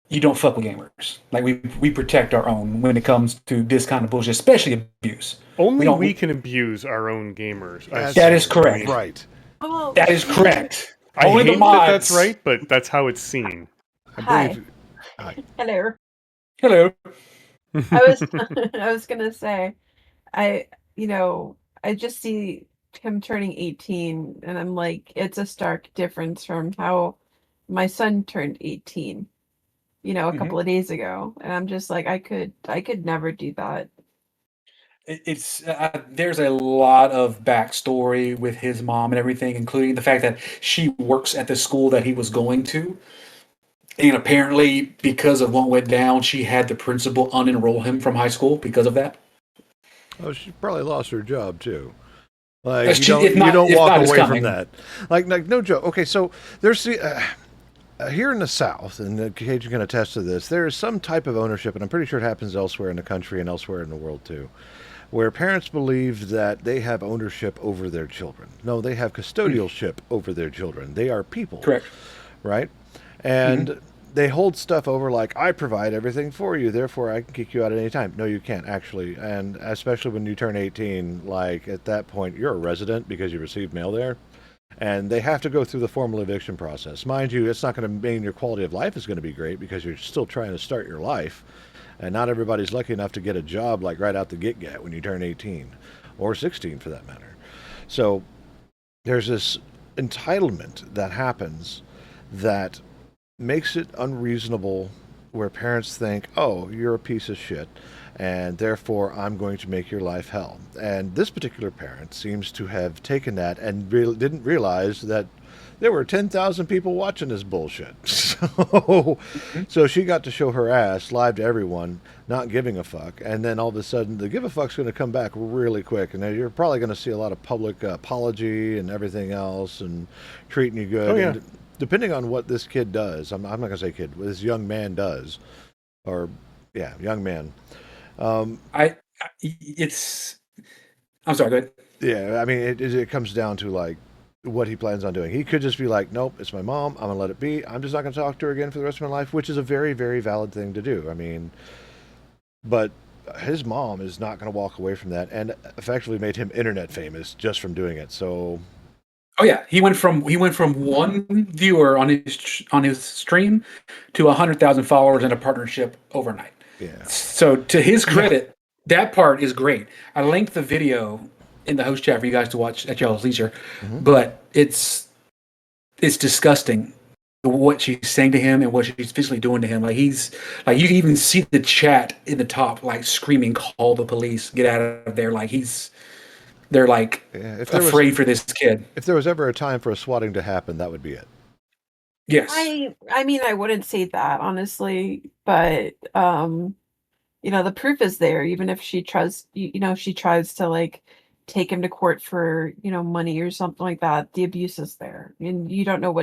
you don't fuck with gamers. Like we protect our own when it comes to this kind of bullshit, especially abuse. Only don't- we can abuse our own gamers. That is correct. Right. Well, That is correct. I Only the hate that that's mods. right, but that's how it's seen. I Hi. believe. Hi. hello. Hello. I was I was gonna say, I you know, I just see him turning 18 and I'm like, it's a stark difference from how my son turned 18, a Mhm. couple of days ago. And I'm just like, I could never do that. It's there's a lot of backstory with his mom and everything, including the fact that she works at the school that he was going to. And apparently, because of what went down, she had the principal unenroll him from high school because of that. Oh, she probably lost her job too. Like If you don't if walk not, it's away from coming. that. Like no joke. Okay, so there's here in the South, and Cajun can attest to this. There is some type of ownership, and I'm pretty sure it happens elsewhere in the country and elsewhere in the world too, where parents believe that they have ownership over their children. No, they have custodialship over their children. They are people. Correct. Right? And they hold stuff over like, I provide everything for you, therefore I can kick you out at any time. No, you can't, actually. And especially when you turn 18, like, at that point, you're a resident because you received mail there. And they have to go through the formal eviction process. Mind you, it's not going to mean your quality of life is going to be great because you're still trying to start your life. And not everybody's lucky enough to get a job like right out the get when you turn 18. Or 16, for that matter. So there's this entitlement that happens that makes it unreasonable, where parents think, oh, you're a piece of shit, and therefore I'm going to make your life hell. And this particular parent seems to have taken that and didn't realize that there were 10,000 people watching this bullshit. So she got to show her ass live to everyone, not giving a fuck. And then all of a sudden, the give a fuck's going to come back really quick. And you're probably going to see a lot of public apology and everything else and treating you good. Oh, yeah. And depending on what this kid does, I'm not going to say kid, what this young man does, or, yeah, young man. It's. I'm sorry. Go ahead. Yeah, I mean, it comes down to, like, what he plans on doing. He could just be like, nope, it's my mom. I'm going to let it be. I'm just not going to talk to her again for the rest of my life, which is a very, very valid thing to do. I mean, but his mom is not going to walk away from that, and effectively made him internet famous just from doing it. So, Oh yeah, he went from one viewer on his stream to 100,000 followers in a partnership overnight. yeah. So to his credit, that part is great. I linked the video in the host chat for you guys to watch at y'all's leisure, but it's disgusting what she's saying to him and what she's physically doing to him. Like you can even see the chat in the top, like screaming, "Call the police! Get out of there!" Like they're like afraid for this kid. If there was ever a time for a swatting to happen, that would be it. Yes. I mean, I wouldn't say that honestly, but the proof is there. Even if she tries, she tries to like take him to court for money or something like that, the abuse is there, and you don't know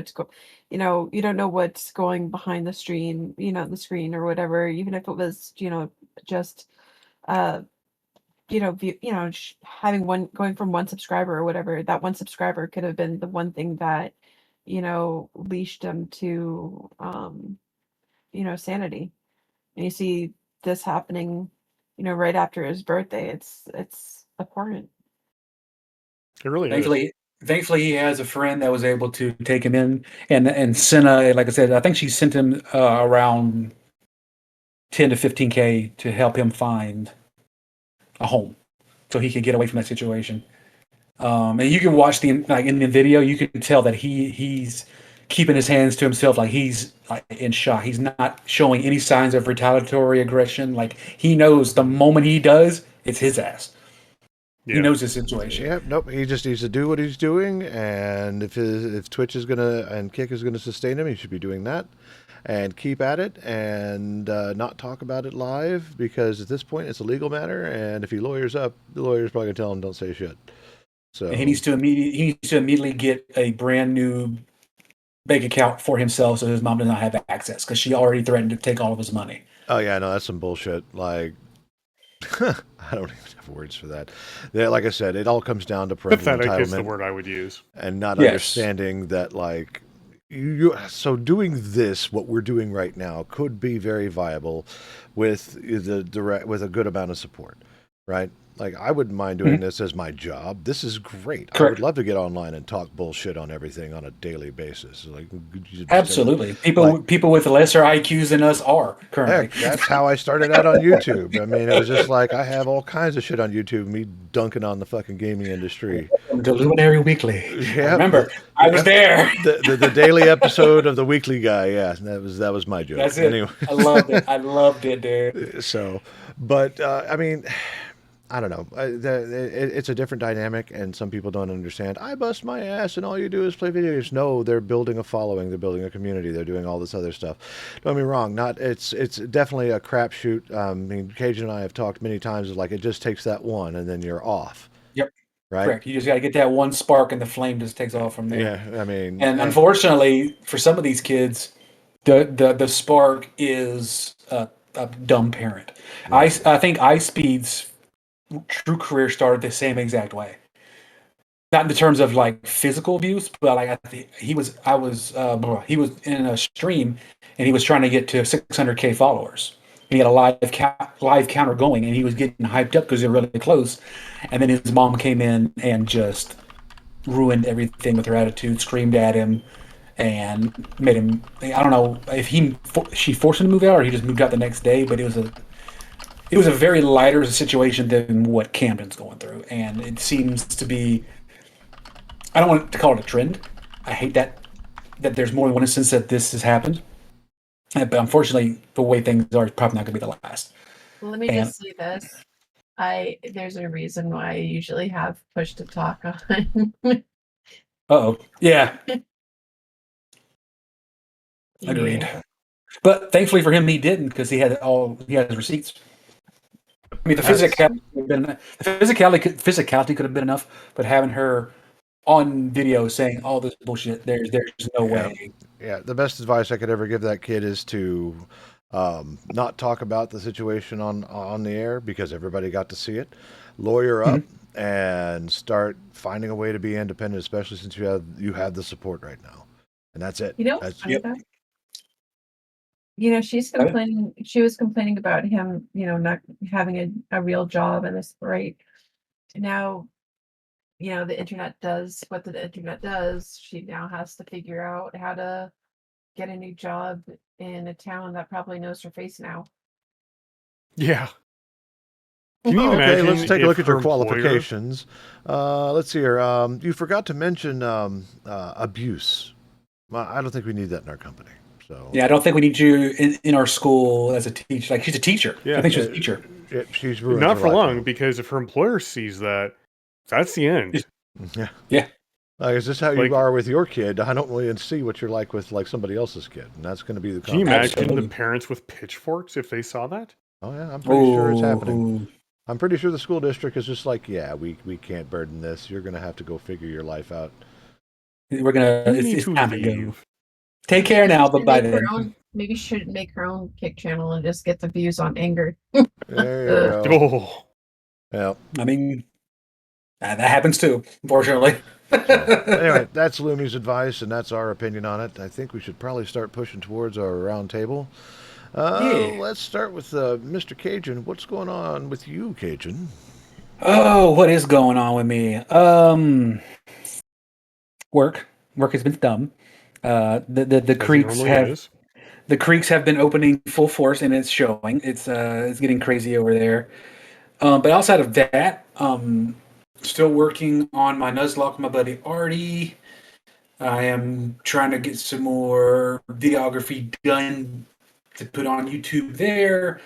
you don't know what's going behind the screen, the screen or whatever. Even if it was just having going from one subscriber or whatever, that one subscriber could have been the one thing that leashed him to sanity. And you see this happening right after his birthday. It's abhorrent. It really is. Thankfully, he has a friend that was able to take him in, and Senna, like I said, I think she sent him around 10 to 15K to help him find a home, so he could get away from that situation. And you can watch in the video, you can tell that he's keeping his hands to himself, like he's like in shock. He's not showing any signs of retaliatory aggression. Like he knows the moment he does, it's his ass. Yeah. He knows the situation. Yeah, nope. He just needs to do what he's doing, and if Twitch is and Kick is gonna sustain him, he should be doing that, and keep at it, and not talk about it live, because at this point it's a legal matter, and if he lawyers up, the lawyer's probably gonna tell him don't say shit. So And he needs to immediately get a brand new bank account for himself so his mom does not have access because she already threatened to take all of his money. Oh yeah, no, that's some bullshit. Like, I don't even have words for that. Like I said, it all comes down to parental Pathetic is the entitlement word I would use. and not Yes. understanding that, like, so doing this, what we're doing right now, could be very viable with with a good amount of support, right? Like, I wouldn't mind doing this as my job. This is great. I would Correct. love to get online and talk bullshit on everything on a daily basis. Like, Absolutely. Like- People with lesser IQs than us are currently. heck, that's how I started out on YouTube. I mean, it was just like, I have all kinds of shit on YouTube, me dunking on the fucking gaming industry. The Luminary Weekly. Yeah, Remember, I was there. The daily episode of the Weekly Guy. Yeah, that was my joke. That's it. Anyway, I loved it. I loved it, dude. so, but I mean, I don't know. It's a different dynamic, and some people don't understand. I bust my ass, and all you do is play video games. No, they're building a following. They're building a community. They're doing all this other stuff. Don't get me wrong. It's definitely a crapshoot. I mean, Cajun and I have talked many times. Like, it just takes that one, and then you're off. Yep. Right. Correct. You just got to get that one spark, and the flame just takes off from there. Yeah. I mean, And unfortunately, for some of these kids, the spark is a dumb parent. I think Speed's true career started the same exact way. Not in terms of like physical abuse, but like he was in a stream and he was trying to get to 600K followers. And he had a live counter going, and he was getting hyped up because they're really close. And then his mom came in and just ruined everything with her attitude, screamed at him, and made him. I don't know if she forced him to move out or he just moved out the next day. But it was a very lighter situation than what Camden's going through, and it seems to be. I don't want to call it a trend. I hate that there's more than one instance that this has happened. But unfortunately, the way things are, it's probably not going to be the last. Well, let me just say this. There's a reason why I usually have push to talk on. Uh-oh. Yeah. Agreed. But thankfully for him, he didn't, because he had his receipts. I mean, the physicality could have been enough, but having her on video saying all this bullshit, there's no way. Yeah, the best advice I could ever give that kid is to not talk about the situation on the air, because everybody got to see it. Lawyer up and start finding a way to be independent, especially since you have the support right now, and that's it. You know, she's complaining. She was complaining about him, not having a real job, and this right now. The internet does what the internet does. She now has to figure out how to get a new job in a town that probably knows her face now. Yeah. Can you Okay, imagine? let's take a look at your her employer- qualifications. Let's see here. You forgot to mention abuse. Well, I don't think we need that in our company. So Yeah, I don't think we need you in our school as a teacher. Like, she's a teacher. Yeah. I think she's a teacher. she's ruined Not her for life long, now. because if her employer sees that, that's the end. Yeah. Yeah. Is this how Like- you are with your kid? I don't really see what you're like with somebody else's kid, and that's going to be the. Can you imagine Absolutely. the parents with pitchforks if they saw that? Oh yeah, I'm pretty sure it's happening. Ooh. I'm pretty sure the school district is just like, yeah, we can't burden this. You're going to have to go figure your life out. We're gonna. You It's, need it's to time to go. leave. Take care now, but by Make her then. own- Maybe she should make her own kick channel and just get the views on anger. There you go. Oh, Yeah. I mean, that happens too, unfortunately. Anyway, that's Lumi's advice, and that's our opinion on it. I think we should probably start pushing towards our round table. Yeah. Let's start with Mr. Cajun. What's going on with you, Cajun? Oh, what is going on with me? Work has been dumb. The as it creeks normally have is. the creeks have been opening full force, and it's showing. It's getting crazy over there. But outside of that, still working on my Nuzlocke with my buddy Artie. I am trying to get some more videography done to put on YouTube there.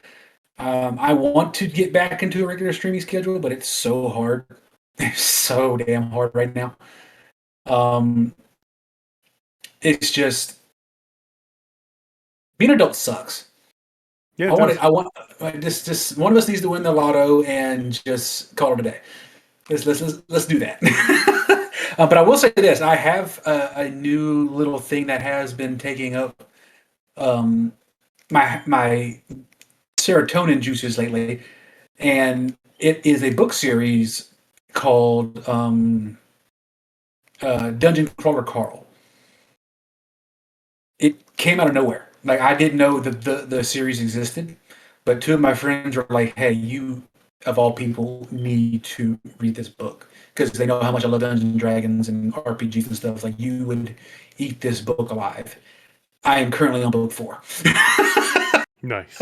I want to get back into a regular streaming schedule, but it's so hard. It's so damn hard right now. It's just being an adult sucks. Yeah, I want just one of us needs to win the lotto and just call it a day. Let's do that. But I will say this: I have a new little thing that has been taking up my serotonin juices lately, and it is a book series called Dungeon Crawler Carl. It came out of nowhere. Like I didn't know that the series existed, but two of my friends were like, "Hey, you of all people need to read this book because they know how much I love Dungeons and Dragons and RPGs and stuff. Like you would eat this book alive." I am currently on book 4. Nice.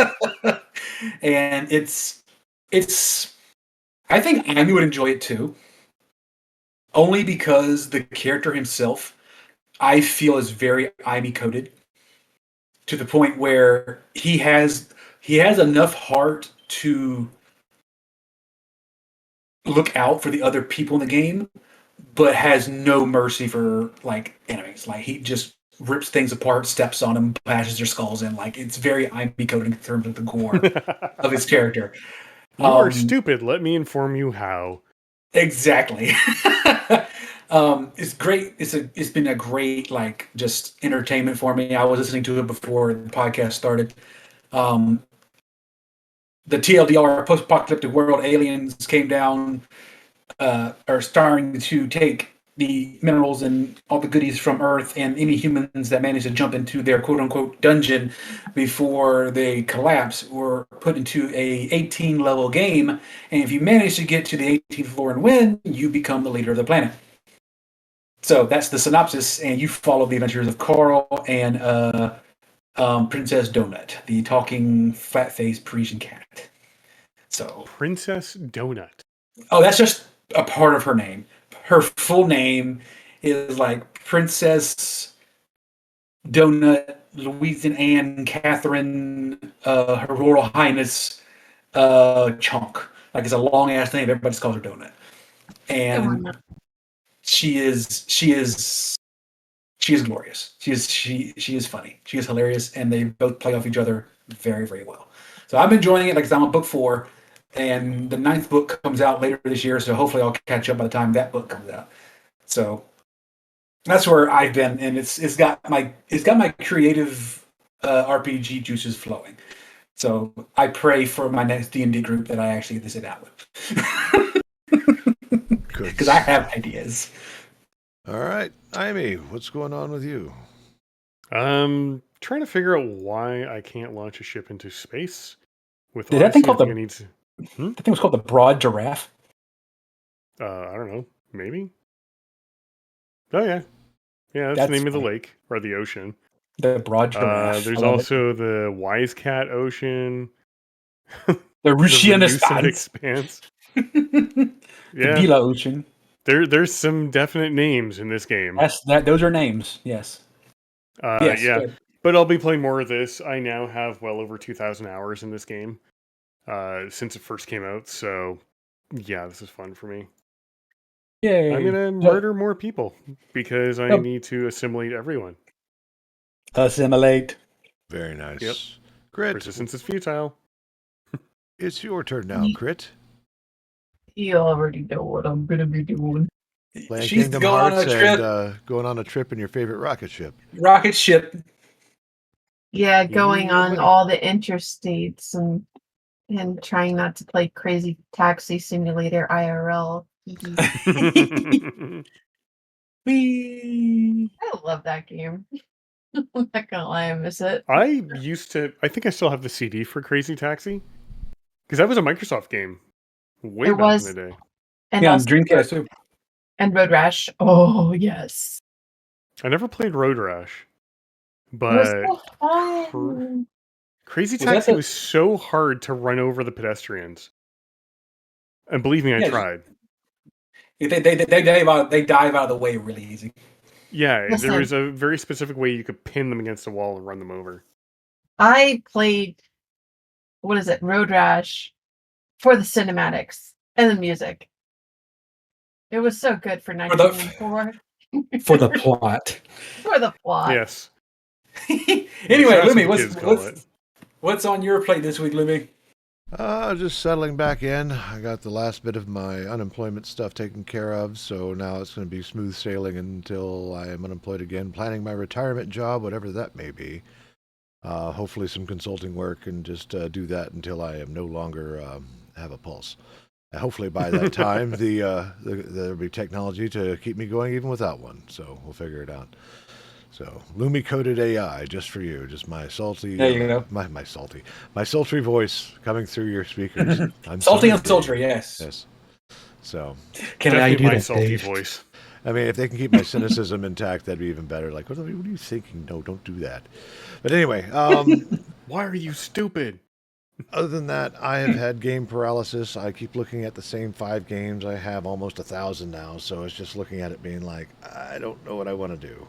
And it's I think Amy would enjoy it too. Only because the character himself I feel is very Amy coded to the point where he has enough heart to look out for the other people in the game, but has no mercy for like enemies. Like he just rips things apart, steps on them, bashes their skulls in. Like it's very Amy coded in terms of the gore of his character. You are stupid. Let me inform you how. Exactly. It's great. It's been a great like just entertainment for me. I was listening to it before the podcast started. The TLDR post-apocalyptic world aliens came down, are starting to take the minerals and all the goodies from Earth, and any humans that manage to jump into their quote-unquote dungeon before they collapse were put into a 18 level game. And if you manage to get to the 18th floor and win, you become the leader of the planet. So that's the synopsis, and you follow the adventures of Carl and Princess Donut, the talking flat-faced Parisian cat. So Princess Donut. Oh, that's just a part of her name. Her full name is like Princess Donut Louisiana Anne Catherine, Her Royal Highness Chonk. Like it's a long ass name. Everybody just calls her Donut. And she is glorious. She is funny. She is hilarious, and they both play off each other very, very well. So I'm enjoying it. Like I'm on book 4. And the 9th book comes out later this year, so hopefully I'll catch up by the time that book comes out. So that's where I've been, and it's got my creative RPG juices flowing. So I pray for my next D&D group that I actually get to sit out with, because I have ideas. All right, Amy, what's going on with you? Trying to figure out why I can't launch a ship into space. With Did that thing called I think it was called the Broad Giraffe. I don't know. Maybe. Oh yeah, that's the name of the lake or the ocean. The Broad Giraffe. There's also the Wise Cat Ocean. The Russian Russian Expanse. The Bila Ocean. There's some definite names in this game. Those are names. Yes. Yes. Yeah. But I'll be playing more of this. I now have well over 2,000 hours in this game since it first came out. So, yeah, this is fun for me. Yay. I'm going to murder more people because I need to assimilate everyone. Assimilate. Very nice. Yep. Crit. Resistance is futile. It's your turn now, Crit. You already know what I'm going to be doing. Playing She's Kingdom going Hearts on a trip. and going on a trip in your favorite rocket ship. Rocket ship. Yeah, going on all the interstates and trying not to play Crazy Taxi Simulator IRL. Whee! I love that game. I'm not gonna lie, I miss it. I think I still have the CD for Crazy Taxi because that was a Microsoft game way back in the day. And on Dreamcast too. And Road Rash. Oh yes. I never played Road Rash, It but was so fun. Crazy Taxi was so hard to run over the pedestrians. And believe me, I tried. They dive out of the way really easy. Yeah, there was a very specific way you could pin them against a wall and run them over. I played, Road Rash for the cinematics and the music. It was so good for 1994. For the plot. For the plot. Yes. Anyway, Lumi, what's on your plate this week, Lumi? Just settling back in. I got the last bit of my unemployment stuff taken care of, so now it's going to be smooth sailing until I am unemployed again. Planning my retirement job, whatever that may be. Hopefully, some consulting work, and just do that until I am no longer have a pulse. Hopefully, by that time, there'll be technology to keep me going even without one. So we'll figure it out. So Lumi coded AI just for you, just my salty, There you go. my sultry voice coming through your speakers. I'm Salty sorry, and sultry, Dave. yes. Yes. So, Can't allow you to Definitely do my that, salty Dave. voice. I mean, if they can keep my cynicism intact, that'd be even better. Like, what are you thinking? No, don't do that. But anyway, Why are you stupid? other than that, I have had game paralysis. I keep looking at the same 5 games. I have almost 1,000 now, so it's just looking at it being like, I don't know what I want to do.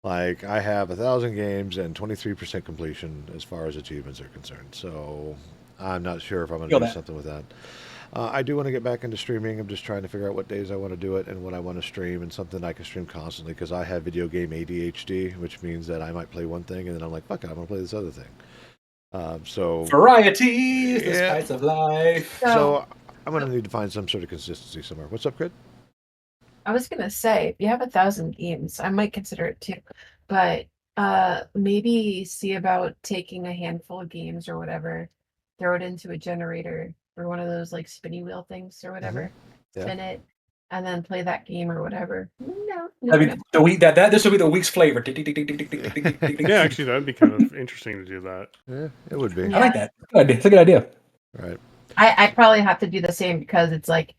Like, I have 1,000 games and 23% completion as far as achievements are concerned. So I'm not sure if I'm going to Feel do that. something with that. I do want to get back into streaming. I'm just trying to figure out what days I want to do it and what I want to stream and something I can stream constantly because I have video game ADHD, which means that I might play one thing and then I'm like, fuck it, I'm going to play this other thing. So Variety is the Yeah. spice of life. So I'm going to need to find some sort of consistency somewhere. What's up, Crit? I was gonna say, if you have 1,000 games, I might consider it too. But maybe see about taking a handful of games or whatever, throw it into a generator or one of those like spinny wheel things or whatever, Yeah. spin it, and then play that game or whatever. No, I mean, the week that this will be the week's flavor. Tick, tick, tick, tick, tick, tick, tick, tick, tick, tick. Yeah, actually, that'd be kind of interesting to do that. Yeah, it would be. I like that. Good idea. It's a good idea. Right. I probably have to do the same because it's like,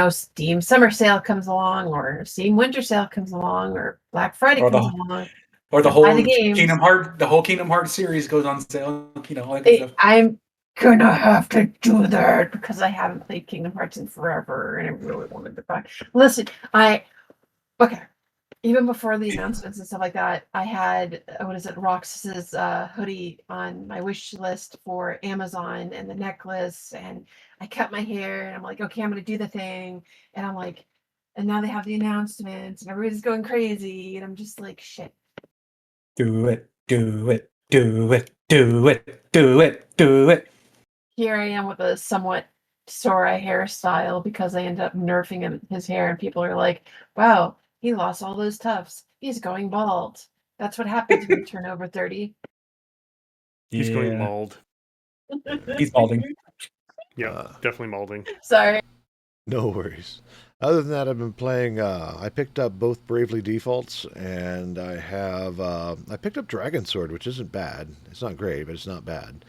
Steam summer sale comes along, or Steam winter sale comes along, or Black Friday Or the- comes along. Or the Buy whole the games. Kingdom Hearts series goes on sale. All that good stuff. I'm gonna have to do that because I haven't played Kingdom Hearts in forever, and I really wanted to buy. Listen, okay. Even before the announcements and stuff like that, I had Roxas's hoodie on my wish list for Amazon and the necklace, and I cut my hair, and I'm like, okay, I'm gonna do the thing, and I'm like, and now they have the announcements, and everybody's going crazy, and I'm just like, shit. Do it. Do it. Do it. Do it. Do it. Do it. Here I am with a somewhat Sora hairstyle because I ended up nerfing his hair, and people are like, wow, he lost all those tufts. He's going bald. That's what happens when you turn over 30. He's going Yeah. bald. He's balding. Yeah, definitely balding. Sorry. No worries. Other than that, I've been playing. I picked up both Bravely Defaults, and I picked up Dragon Sword, which isn't bad. It's not great, but it's not bad.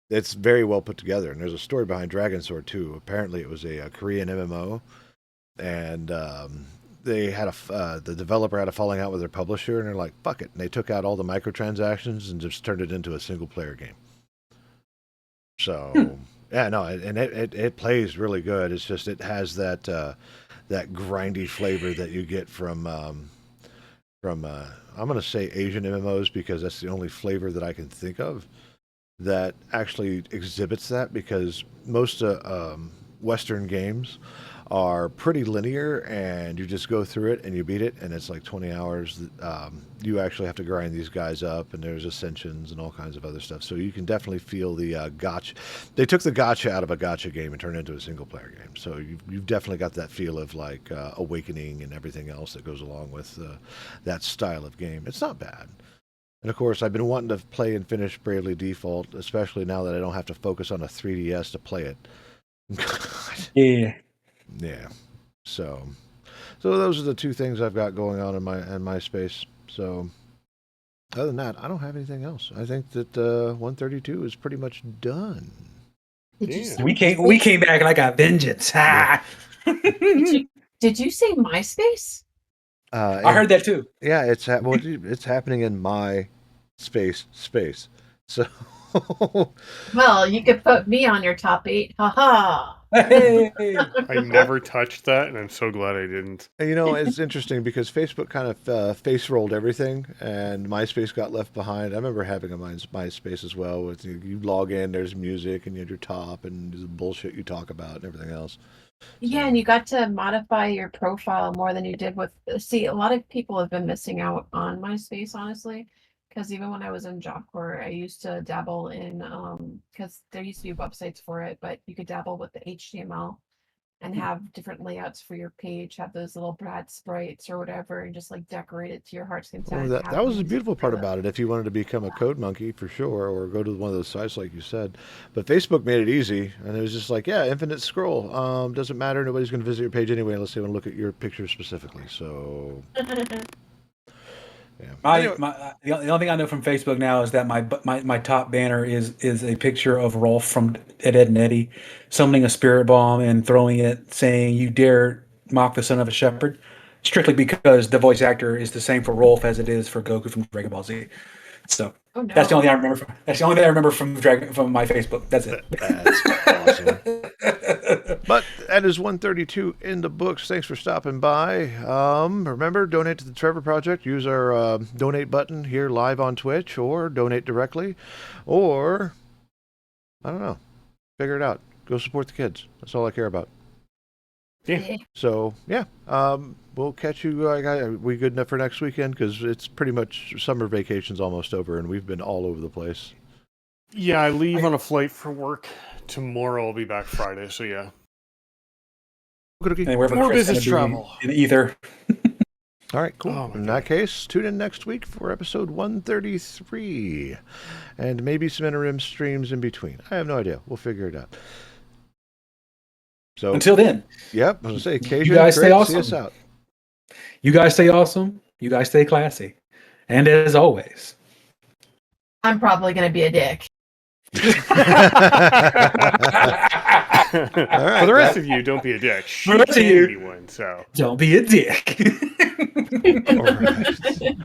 It's very well put together, and there's a story behind Dragon Sword too. Apparently, it was a Korean MMO, and they had the developer had a falling out with their publisher, and they're like, "Fuck it," and they took out all the microtransactions and just turned it into a single player game. So yeah, no, and it plays really good. It's just it has that grindy flavor that you get from I'm going to say Asian MMOs because that's the only flavor that I can think of that actually exhibits that because most Western games are pretty linear and you just go through it and you beat it and it's like 20 hours. You actually have to grind these guys up and there's ascensions and all kinds of other stuff. So you can definitely feel the gotcha. They took the gotcha out of a gotcha game and turned it into a single player game. So you've definitely got that feel of like Awakening and everything else that goes along with that style of game. It's not bad. And of course, I've been wanting to play and finish Bravely Default, especially now that I don't have to focus on a 3DS to play it. Yeah. Yeah. So those are the two things I've got going on in my space. So other than that, I don't have anything else. I think that 132 is pretty much done. Yeah. We came back like a vengeance. Ha! Did you say MySpace? I heard that too. Yeah, it's happening in my space. So Well, you could put me on your top 8. Haha. Hey. I never touched that, and I'm so glad I didn't. And, it's interesting because Facebook kind of face rolled everything, and MySpace got left behind. I remember having a MySpace as well. With you log in, there's music, and you have your top, and the bullshit you talk about, and everything else. Yeah, and you got to modify your profile more than you did with. See, a lot of people have been missing out on MySpace, honestly, Because even when I was in Job Corps, I used to dabble in because there used to be websites for it, but you could dabble with the HTML and have different layouts for your page, have those little Brad sprites or whatever, and just like decorate it to your heart's content. Well, and that have that was the music beautiful for part about it. If you wanted to become a code monkey, for sure, or go to one of those sites like you said, but Facebook made it easy, and it was just like, yeah, infinite scroll. Doesn't matter. Nobody's going to visit your page anyway unless they want to look at your picture specifically. So, yeah. Anyway, The only thing I know from Facebook now is that my top banner is a picture of Rolf from Ed, Ed and Eddie summoning a spirit bomb and throwing it, saying, "You dare mock the son of a shepherd," strictly because the voice actor is the same for Rolf as it is for Goku from Dragon Ball Z. So Oh that's the only no. thing I remember. That's the only thing I remember from my Facebook. That's it. that's awesome. But that is 132 in the books. Thanks for stopping by. Remember, donate to the Trevor Project. Use our donate button here live on Twitch, or donate directly, or I don't know. Figure it out. Go support the kids. That's all I care about. Yeah. So yeah, we'll catch you. We good enough for next weekend? Because it's pretty much summer vacation's almost over, and we've been all over the place. Yeah, I leave on a flight for work tomorrow. I'll be back Friday, so yeah. And wherever More Chris business gonna be travel. in the ether. All right, cool. Oh, my In that case, tune in next week for episode 133, and maybe some interim streams in between. I have no idea. We'll figure it out. So Until then, yep, I was gonna say, Cajun, guys stay Craig, see us awesome. out. you guys stay awesome. You guys stay classy. And as always, I'm probably gonna be a dick. All For right, the rest of you, don't be a dick. She For the rest of can you. be one, so. don't be a dick. all right.